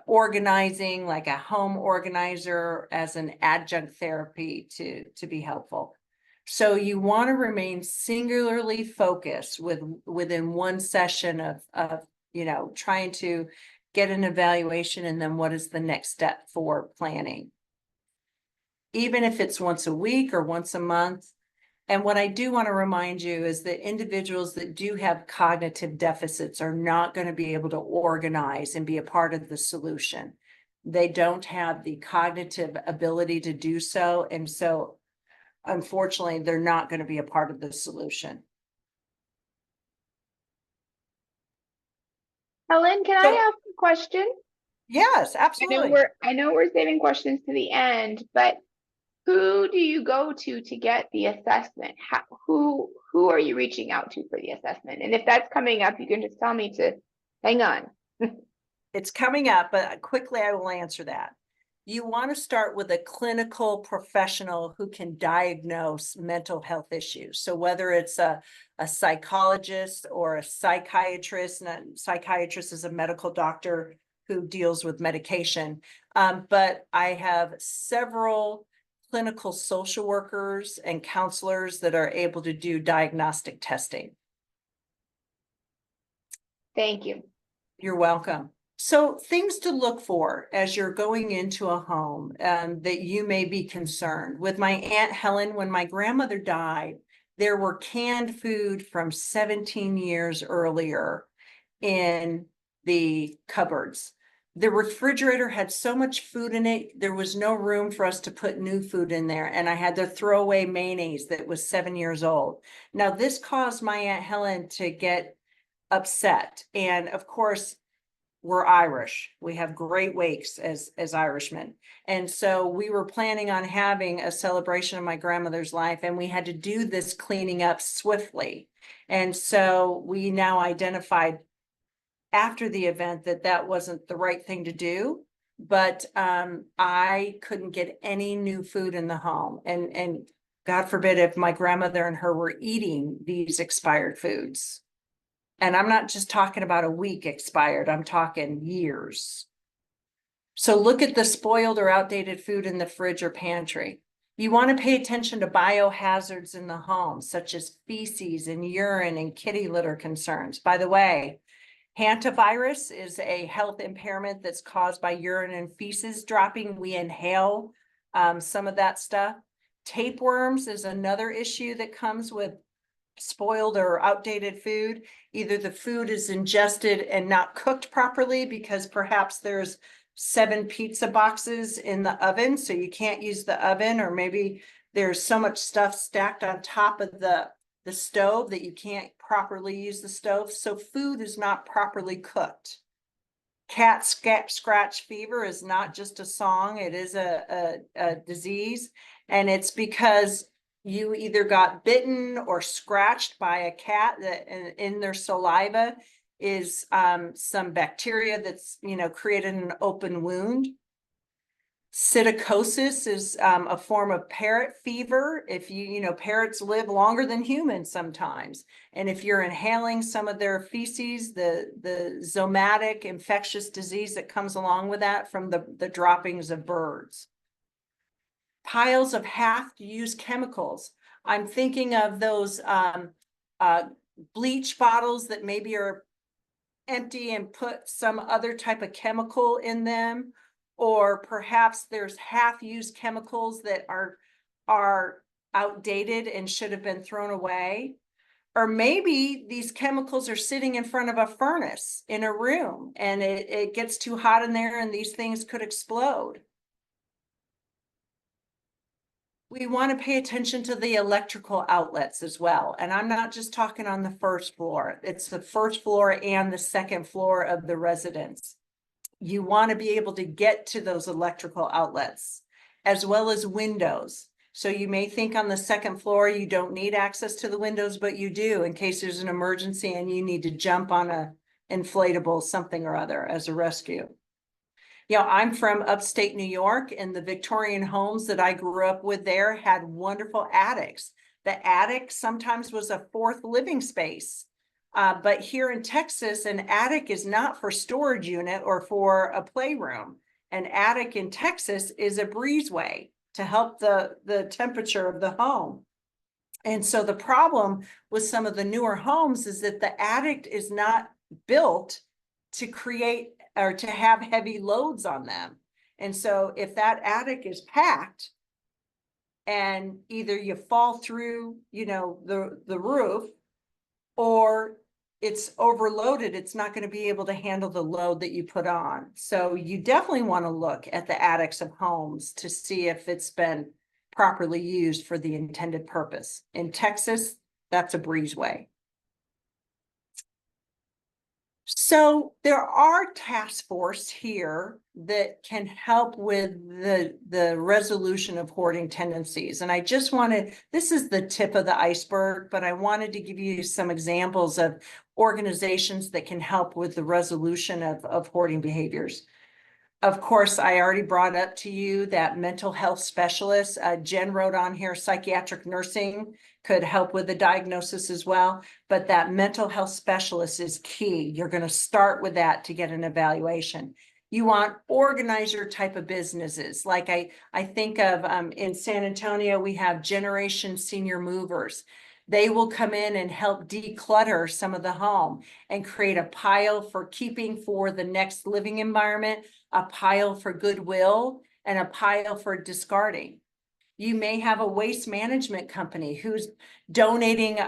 organizing, like a home organizer as an adjunct therapy to be helpful. So you want to remain singularly focused within one session of trying to get an evaluation, and then what is the next step for planning. Even if it's once a week or once a month. And what I do want to remind you is that individuals that do have cognitive deficits are not going to be able to organize and be a part of the solution. They don't have the cognitive ability to do so. And so, unfortunately, they're not going to be a part of the solution. Helen, can I ask a question? Yes, absolutely. I know we're saving questions to the end, but who do you go to get the assessment? Who are you reaching out to for the assessment? And if that's coming up, you can just tell me to hang on. It's coming up, but quickly I will answer that. You want to start with a clinical professional who can diagnose mental health issues. So whether it's a psychologist or a psychiatrist, and a psychiatrist is a medical doctor who deals with medication. But I have several clinical social workers and counselors that are able to do diagnostic testing. Thank you. You're welcome. So things to look for as you're going into a home that you may be concerned. With my Aunt Helen, when my grandmother died, there were canned food from 17 years earlier in the cupboards. The refrigerator had so much food in it, there was no room for us to put new food in there. And I had to throw away mayonnaise that was 7 years old. Now, this caused my Aunt Helen to get upset. And of course, we're Irish. We have great wakes as Irishmen. And so we were planning on having a celebration of my grandmother's life, and we had to do this cleaning up swiftly. And so we now identified after the event that that wasn't the right thing to do. But I couldn't get any new food in the home. And God forbid if my grandmother and her were eating these expired foods. And I'm not just talking about a week expired, I'm talking years. So look at the spoiled or outdated food in the fridge or pantry. You want to pay attention to biohazards in the home, such as feces and urine and kitty litter concerns. By the way, hantavirus is a health impairment that's caused by urine and feces dropping. We inhale some of that stuff. Tapeworms is another issue that comes with spoiled or outdated food. Either the food is ingested and not cooked properly because perhaps there's 7 pizza boxes in the oven, so you can't use the oven, or maybe there's so much stuff stacked on top of the stove that you can't properly use the stove. So food is not properly cooked. Cat scratch fever is not just a song, it is a disease, and it's because you either got bitten or scratched by a cat that in their saliva is some bacteria that's, you know, created an open wound. Psittacosis is a form of parrot fever. If you know, parrots live longer than humans sometimes. And if you're inhaling some of their feces, the zoonotic infectious disease that comes along with that from the droppings of birds. Piles of half-used chemicals. I'm thinking of those bleach bottles that maybe are empty and put some other type of chemical in them, or perhaps there's half-used chemicals that are outdated and should have been thrown away. Or maybe these chemicals are sitting in front of a furnace in a room and it gets too hot in there and these things could explode. We want to pay attention to the electrical outlets as well. And I'm not just talking on the first floor. It's the first floor and the second floor of the residence. You want to be able to get to those electrical outlets as well as windows. So you may think on the second floor, you don't need access to the windows, but you do in case there's an emergency and you need to jump on a inflatable something or other as a rescue. You know, I'm from upstate New York, and the Victorian homes that I grew up with there had wonderful attics. The attic sometimes was a 4th living space. But here in Texas, an attic is not for storage unit or for a playroom. An attic in Texas is a breezeway to help the temperature of the home. And so the problem with some of the newer homes is that the attic is not built to create or to have heavy loads on them. And so if that attic is packed and either you fall through, you know, the roof, or it's overloaded, it's not going to be able to handle the load that you put on. So you definitely want to look at the attics of homes to see if it's been properly used for the intended purpose. In Texas, that's a breezeway. So there are task force here that can help with the resolution of hoarding tendencies. And I just wanted, this is the tip of the iceberg, but I wanted to give you some examples of organizations that can help with the resolution of hoarding behaviors. Of course, I already brought up to you that mental health specialist. Jen wrote on here, psychiatric nursing could help with the diagnosis as well, but that mental health specialist is key. You're going to start with that to get an evaluation. You want organizer type of businesses. Like I think of in San Antonio, we have Generation Senior Movers. They will come in and help declutter some of the home and create a pile for keeping for the next living environment, a pile for goodwill, and a pile for discarding. You may have a waste management company who's donating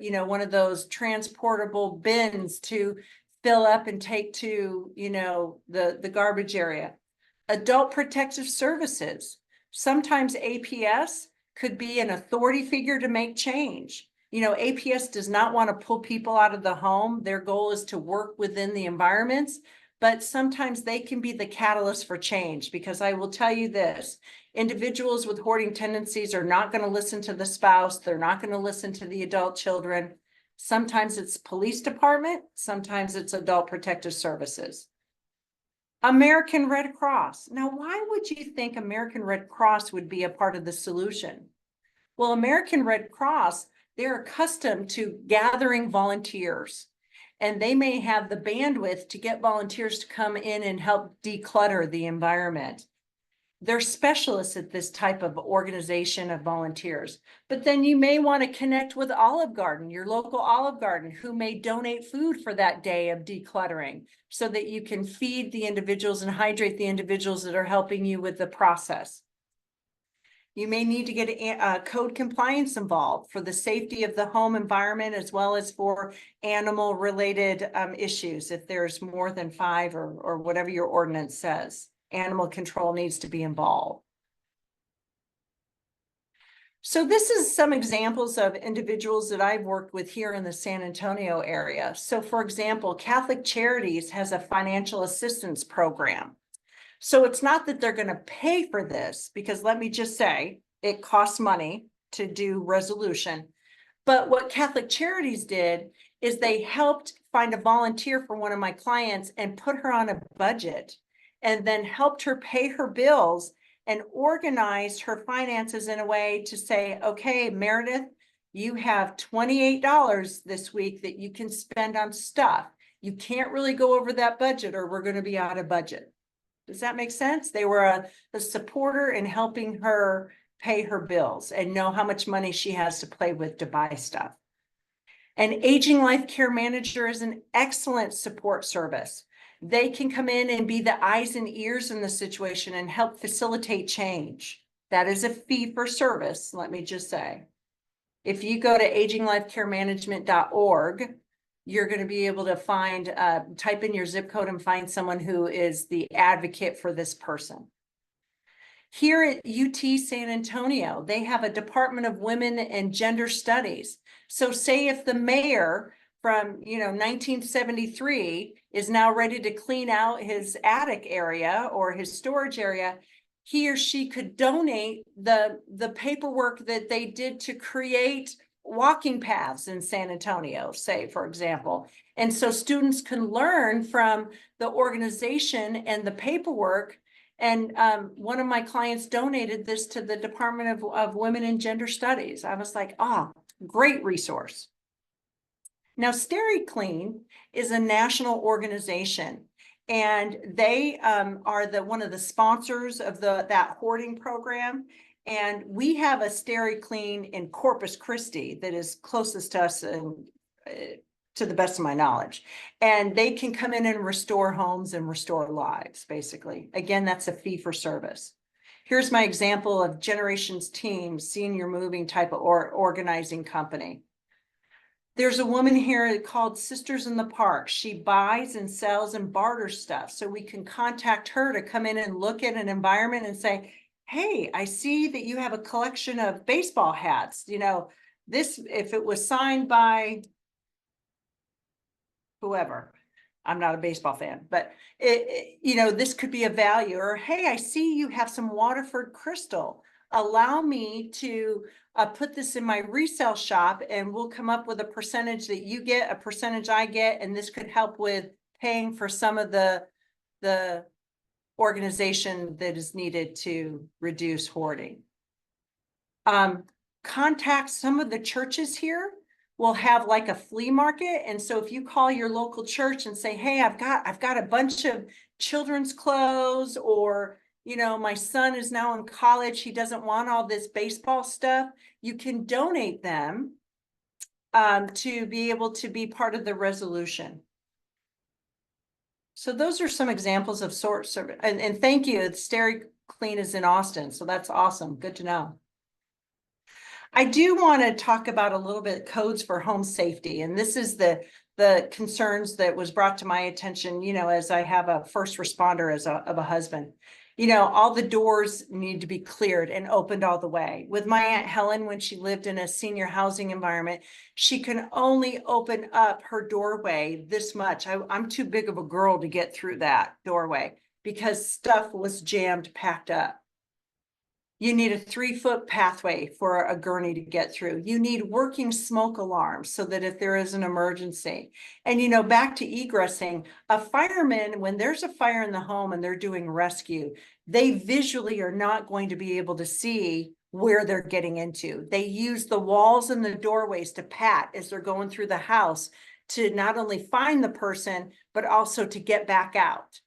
you know, one of those transportable bins to fill up and take to, you know, the garbage area. Adult Protective Services. Sometimes APS could be an authority figure to make change. You know, APS does not want to pull people out of the home. Their goal is to work within the environments, but sometimes they can be the catalyst for change, because I will tell you this, individuals with hoarding tendencies are not going to listen to the spouse. They're not going to listen to the adult children. Sometimes it's police department, sometimes it's adult protective services. American Red Cross. Now, why would you think American Red Cross would be a part of the solution? Well, American Red Cross, they're accustomed to gathering volunteers, and they may have the bandwidth to get volunteers to come in and help declutter the environment. They're specialists at this type of organization of volunteers. But then you may want to connect with Olive Garden, your local Olive Garden, who may donate food for that day of decluttering so that you can feed the individuals and hydrate the individuals that are helping you with the process. You may need to get code compliance involved for the safety of the home environment, as well as for animal related issues. If there's more than 5 or whatever your ordinance says, animal control needs to be involved. So this is some examples of individuals that I've worked with here in the San Antonio area. So for example, Catholic Charities has a financial assistance program. So it's not that they're going to pay for this, because let me just say, it costs money to do resolution. But what Catholic Charities did is they helped find a volunteer for one of my clients and put her on a budget, and then helped her pay her bills and organized her finances in a way to say, okay, Meredith, you have $28 this week that you can spend on stuff. You can't really go over that budget or we're going to be out of budget. Does that make sense? They were a supporter in helping her pay her bills and know how much money she has to play with to buy stuff. An Aging Life Care Manager is an excellent support service. They can come in and be the eyes and ears in the situation and help facilitate change. That is a fee for service, let me just say. If you go to aginglifecaremanagement.org, you're going to be able to find, type in your zip code and find someone who is the advocate for this person. Here at UT San Antonio, they have a Department of Women and Gender Studies. So say if the mayor from 1973 is now ready to clean out his attic area or his storage area, he or she could donate the paperwork that they did to create walking paths in San Antonio, say, for example. And so students can learn from the organization and the paperwork. And one of my clients donated this to the Department of Women and Gender Studies. I was like, great resource. Now, SteriClean is a national organization, and they are one of the sponsors of that hoarding program. And we have a SteriClean in Corpus Christi that is closest to us, to the best of my knowledge. And they can come in and restore homes and restore lives, basically. Again, that's a fee for service. Here's my example of Generations Team, senior moving type of organizing company. There's a woman here called Sisters in the Park. She buys and sells and barters stuff. So we can contact her to come in and look at an environment and say, hey, I see that you have a collection of baseball hats. This, if it was signed by whoever, I'm not a baseball fan, but this could be a value. Or, hey, I see you have some Waterford crystal. Allow me to put this in my resale shop, and we'll come up with a percentage that you get, a percentage I get, and this could help with paying for some of the organization that is needed to reduce hoarding. Contact some of the churches here. We'll have like a flea market. And so if you call your local church and say, hey, I've got a bunch of children's clothes, or my son is now in college, he doesn't want all this baseball stuff, you can donate them to be able to be part of the resolution. So those are some examples of service. And thank you. SteriClean is in Austin, so that's awesome. Good to know. I do want to talk about a little bit codes for home safety, and this is the concerns that was brought to my attention, as I have a first responder of a husband. All the doors need to be cleared and opened all the way. With my Aunt Helen, when she lived in a senior housing environment, she can only open up her doorway this much. I'm too big of a girl to get through that doorway because stuff was jammed, packed up. You need a 3-foot pathway for a gurney to get through. You need working smoke alarms so that if there is an emergency. And, you know, back to egressing, a fireman, when there's a fire in the home and they're doing rescue, they visually are not going to be able to see where they're getting into. They use the walls and the doorways to pat as they're going through the house to not only find the person, but also to get back out.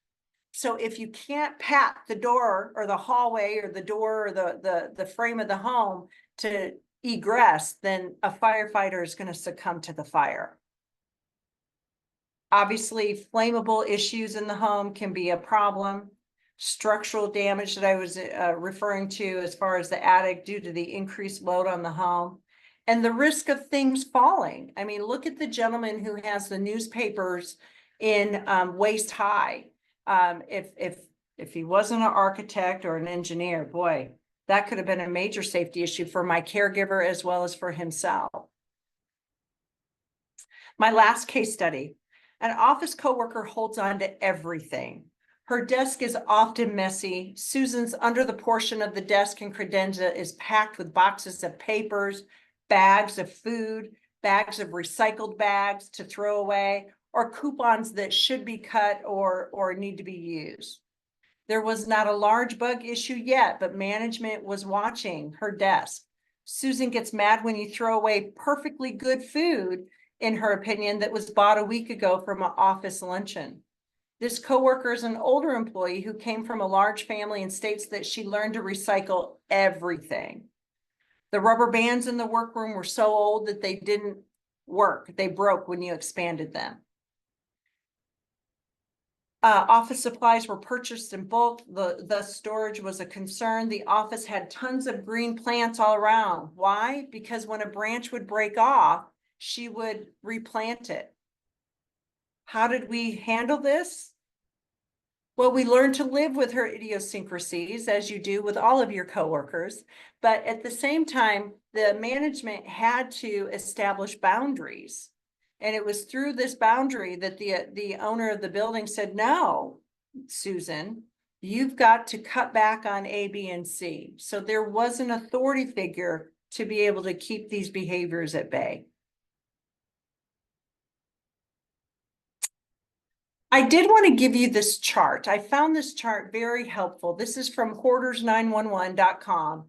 So if you can't pat the door or the hallway or the door or the frame of the home to egress, then a firefighter is going to succumb to the fire. Obviously, flammable issues in the home can be a problem. Structural damage that I was referring to as far as the attic due to the increased load on the home. And the risk of things falling. I mean, look at the gentleman who has the newspapers in waist high. If he wasn't an architect or an engineer, boy, that could have been a major safety issue for my caregiver as well as for himself. My last case study, an office coworker holds on to everything. Her desk is often messy. Susan's under the portion of the desk and credenza is packed with boxes of papers, bags of food, bags of recycled bags to throw away, or coupons that should be cut or need to be used. There was not a large bug issue yet, but management was watching her desk. Susan gets mad when you throw away perfectly good food, in her opinion, that was bought a week ago from an office luncheon. This coworker is an older employee who came from a large family and states that she learned to recycle everything. The rubber bands in the workroom were so old that they didn't work. They broke when you expanded them. Office supplies were purchased in bulk. The storage was a concern. The office had tons of green plants all around. Why? Because when a branch would break off, she would replant it. How did we handle this? Well, we learned to live with her idiosyncrasies, as you do with all of your coworkers. But at the same time, the management had to establish boundaries. And it was through this boundary that the owner of the building said, no, Susan, you've got to cut back on A, B, and C. So there was an authority figure to be able to keep these behaviors at bay. I did want to give you this chart. I found this chart very helpful. This is from hoarders911.com.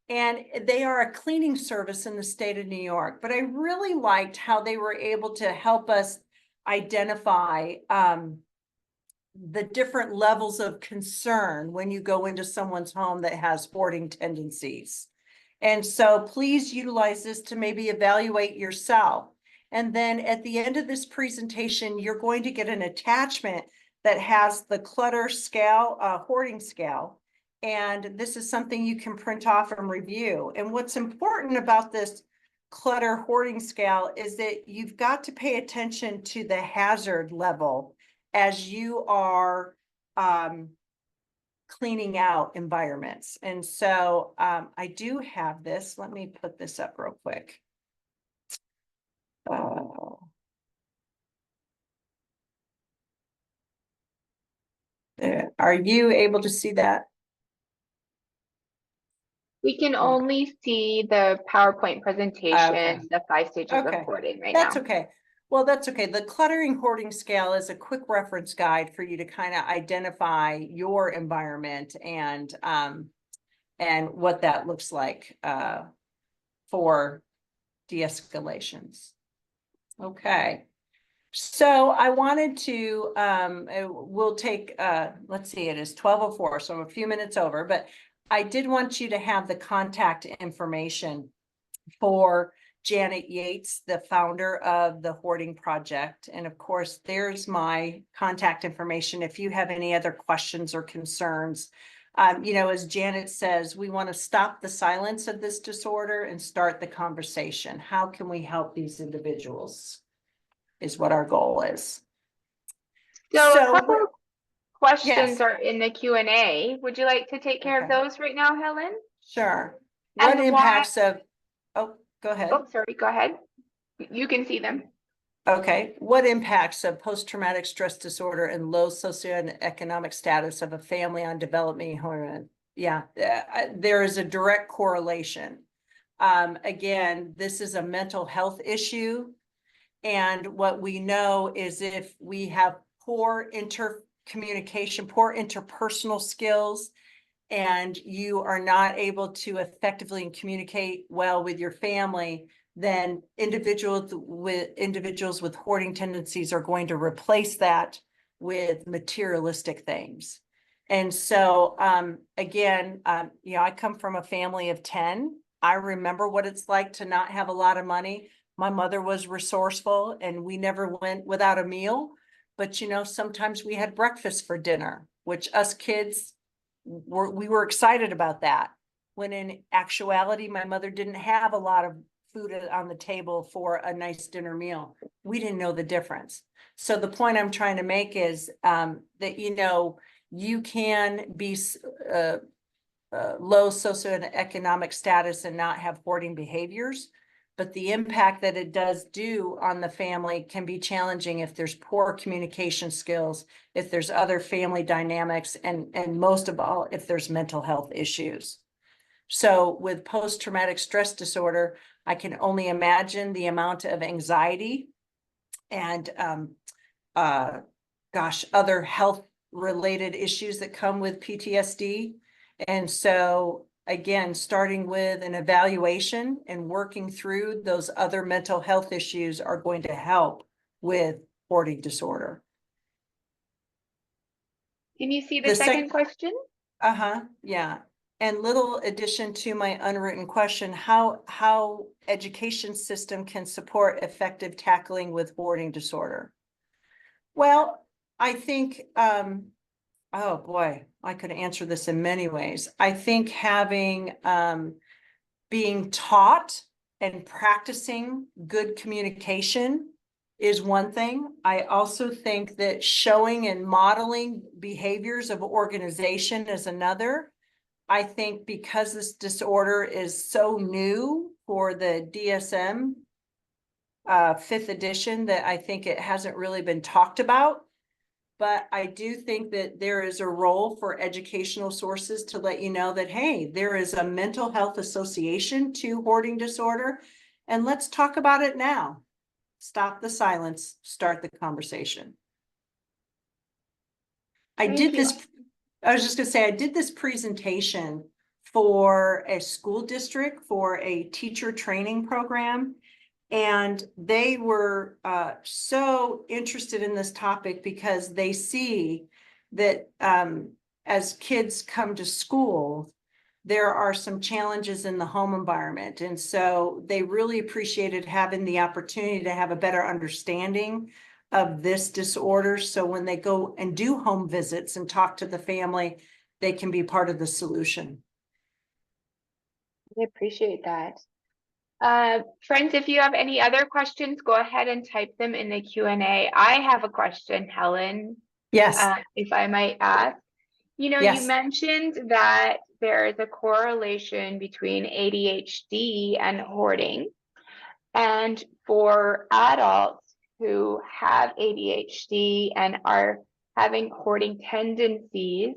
And they are a cleaning service in the state of New York. But I really liked how they were able to help us identify the different levels of concern when you go into someone's home that has hoarding tendencies. And so please utilize this to maybe evaluate yourself. And then at the end of this presentation, you're going to get an attachment that has the clutter scale, hoarding scale. And this is something you can print off and review. And what's important about this clutter hoarding scale is that you've got to pay attention to the hazard level as you are cleaning out environments. And so I do have this. Let me put this up real quick. Are you able to see that? We can only see the PowerPoint presentation, the 5 stages of hoarding right now. That's okay. Well, that's okay. The cluttering hoarding scale is a quick reference guide for you to kind of identify your environment and what that looks like for de-escalations. Okay. So I wanted to, we'll take, let's see, it is 12:04, so I'm a few minutes over, but I did want you to have the contact information for Janet Yates, the founder of the Hoarding Project. And of course, there's my contact information if you have any other questions or concerns. You know, as Janet says, we want to stop the silence of this disorder and start the conversation. How can we help these individuals is what our goal is. So a couple of questions are in the Q&A. Would you like to take care of those right now, Helen? Sure. What impacts of, oh, go ahead. Oh, sorry, go ahead. You can see them. Okay. What impacts of post-traumatic stress disorder and low socioeconomic status of a family on development Yeah, there is a direct correlation. Again, this is a mental health issue. And what we know is if we have poor intercommunication, poor interpersonal skills, and you are not able to effectively communicate well with your family, then individuals with hoarding tendencies are going to replace that with materialistic things. And so, again, I come from a family of 10. I remember what it's like to not have a lot of money. My mother was resourceful and we never went without a meal. But, sometimes we had breakfast for dinner, which us kids, we were excited about that. When in actuality, my mother didn't have a lot of food on the table for a nice dinner meal. We didn't know the difference. So the point I'm trying to make is that, you can be low socioeconomic status and not have hoarding behaviors, but the impact that it does do on the family can be challenging if there's poor communication skills, if there's other family dynamics, and most of all, if there's mental health issues. So with post-traumatic stress disorder, I can only imagine the amount of anxiety and other health related issues that come with PTSD. And so again, starting with an evaluation and working through those other mental health issues are going to help with hoarding disorder. Can you see the second question? Yeah. And little addition to my unwritten question, how education system can support effective tackling with hoarding disorder? Well, I think, oh boy, I could answer this in many ways. I think having, being taught and practicing good communication is one thing. I also think that showing and modeling behaviors of organization is another. I think because this disorder is so new for the DSM 5th edition, that I think it hasn't really been talked about. But I do think that there is a role for educational sources to let you know that, hey, there is a mental health association to hoarding disorder, and let's talk about it now. Stop the silence, start the conversation. I was just gonna say, I did this presentation for a school district for a teacher training program. And they were so interested in this topic because they see that as kids come to school, there are some challenges in the home environment. And so they really appreciated having the opportunity to have a better understanding of this disorder. So when they go and do home visits and talk to the family, they can be part of the solution. I appreciate that. Friends, if you have any other questions, go ahead and type them in the Q&A. I have a question, Helen. Yes. If I might ask. Yes. You mentioned that there is a correlation between ADHD and hoarding. And for adults who have ADHD and are having hoarding tendencies,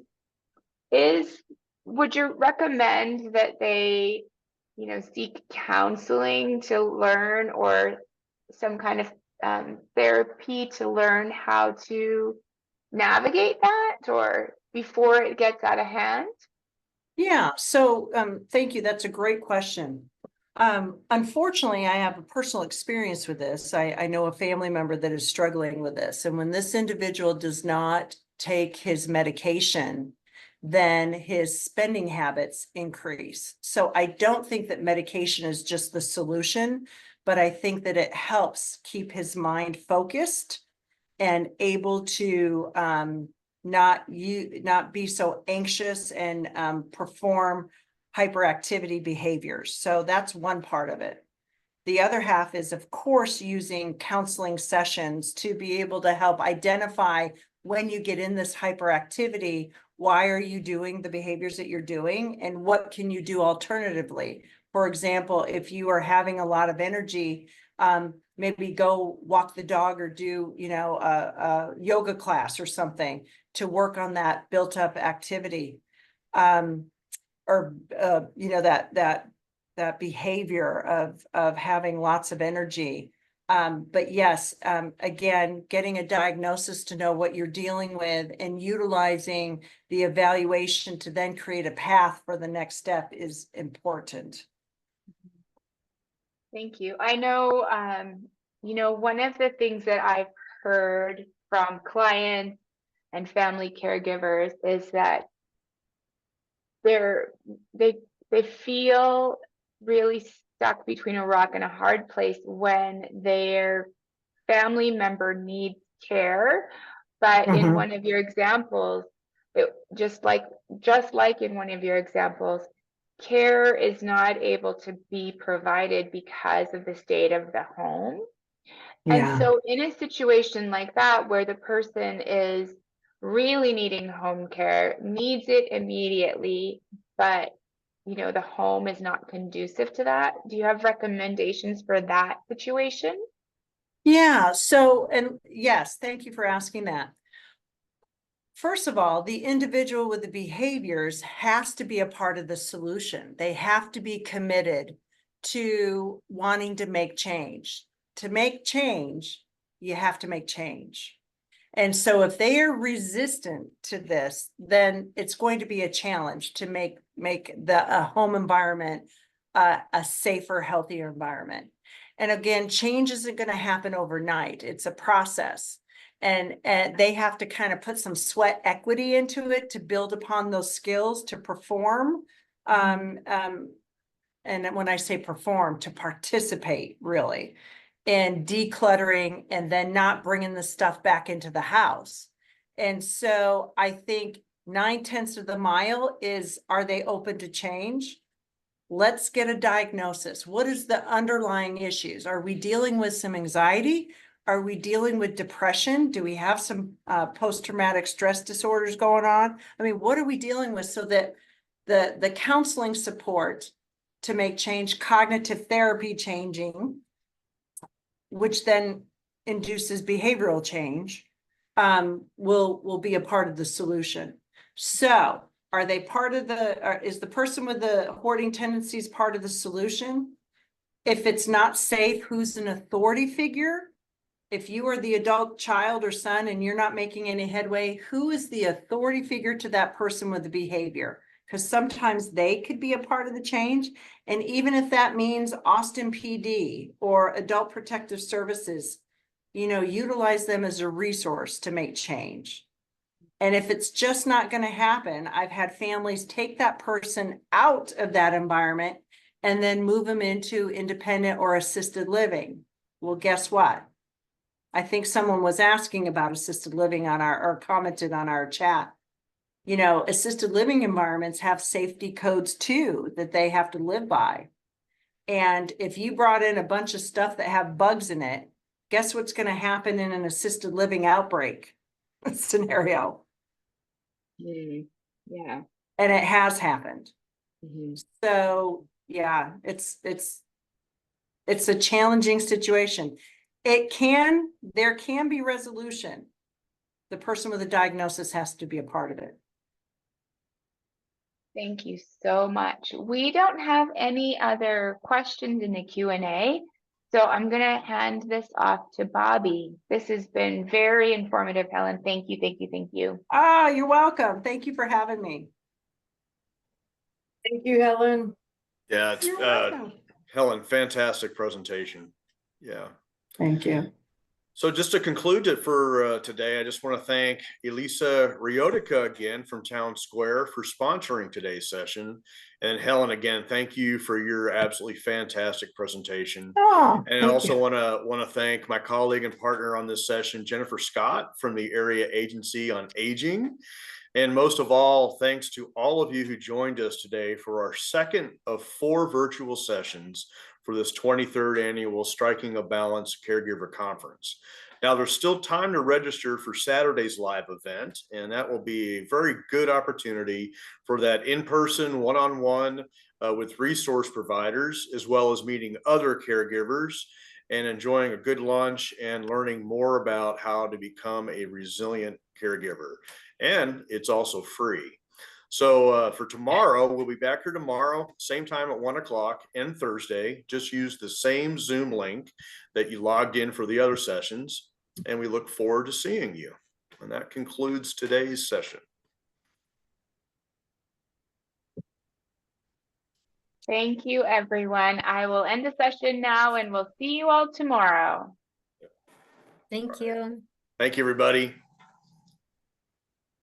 would you recommend that they seek counseling to learn, or some kind of therapy to learn how to navigate that, or before it gets out of hand? Yeah, so thank you. That's a great question. Unfortunately, I have a personal experience with this. I know a family member that is struggling with this. And when this individual does not take his medication, then his spending habits increase. So I don't think that medication is just the solution, but I think that it helps keep his mind focused and able to not be so anxious and perform hyperactivity behaviors. So that's one part of it. The other half is, of course, using counseling sessions to be able to help identify when you get in this hyperactivity, why are you doing the behaviors that you're doing, and what can you do alternatively? For example, if you are having a lot of energy, maybe go walk the dog or do, a yoga class or something to work on that built up activity. you know, that behavior of having lots of energy. But yes, again, getting a diagnosis to know what you're dealing with and utilizing the evaluation to then create a path for the next step is important. Thank you. I know, you know, one of the things that I've heard from clients and family caregivers is that they feel really stuck between a rock and a hard place when their family member needs care. But in one of your examples, just like in one of your examples, care is not able to be provided because of the state of the home. And so in a situation like that, where the person is really needing home care, needs it immediately, but you know, the home is not conducive to that, do you have recommendations for that situation? Yeah, so, and yes, thank you for asking that. First of all, the individual with the behaviors has to be a part of the solution. They have to be committed to wanting to make change. To make change, you have to make change. And so if they are resistant to this, then it's going to be a challenge to make the home environment a safer, healthier environment. And again, change isn't going to happen overnight. It's a process. And they have to kind of put some sweat equity into it to build upon those skills to perform. And when I say perform, to participate really in decluttering and then not bringing the stuff back into the house. And so I think 9/10 of the mile is, are they open to change? Let's get a diagnosis. What is the underlying issues? Are we dealing with some anxiety? Are we dealing with depression? Do we have some post-traumatic stress disorders going on? I mean, what are we dealing with so that the counseling support to make change, cognitive therapy changing, which then induces behavioral change, will be a part of the solution. So are they part of is the person with the hoarding tendencies part of the solution? If it's not safe, who's an authority figure? If you are the adult child or son and you're not making any headway, who is the authority figure to that person with the behavior? Because sometimes they could be a part of the change. And even if that means Austin PD or Adult Protective Services, you know, utilize them as a resource to make change. And if it's just not going to happen, I've had families take that person out of that environment and then move them into independent or assisted living. Well, guess what? I think someone was asking about assisted living on or commented on our chat. You know, assisted living environments have safety codes too that they have to live by. And if you brought in a bunch of stuff that have bugs in it, guess what's going to happen in an assisted living outbreak scenario? Yeah. And it has happened. Mm-hmm. So yeah, it's a challenging situation. There can be resolution. The person with a diagnosis has to be a part of it. Thank you so much. We don't have any other questions in the Q&A, so I'm going to hand this off to Bobby. This has been very informative, Helen. Thank you, thank you, thank you. Ah, you're welcome. Thank you for having me. Thank you, Helen. Yeah, it's You're welcome. Helen, fantastic presentation. Yeah. Thank you. So just to conclude it for today, I just want to thank Elisa Riotica again from Town Square for sponsoring today's session. And Helen, again, thank you for your absolutely fantastic presentation. Oh, and I also want to thank my colleague and partner on this session, Jennifer Scott from the Area Agency on Aging. And most of all, thanks to all of you who joined us today for our second of 4 virtual sessions for this 23rd annual Striking a Balance Caregiver Conference. Now, there's still time to register for Saturday's live event, and that will be a very good opportunity for that in-person one-on-one with resource providers, as well as meeting other caregivers and enjoying a good lunch and learning more about how to become a resilient caregiver. And it's also free. So for tomorrow, we'll be back here tomorrow, same time at 1 o'clock, and Thursday. Just use the same Zoom link that you logged in for the other sessions, and we look forward to seeing you. And that concludes today's session. Thank you, everyone. I will end the session now and we'll see you all tomorrow. Thank you. Thank you, everybody.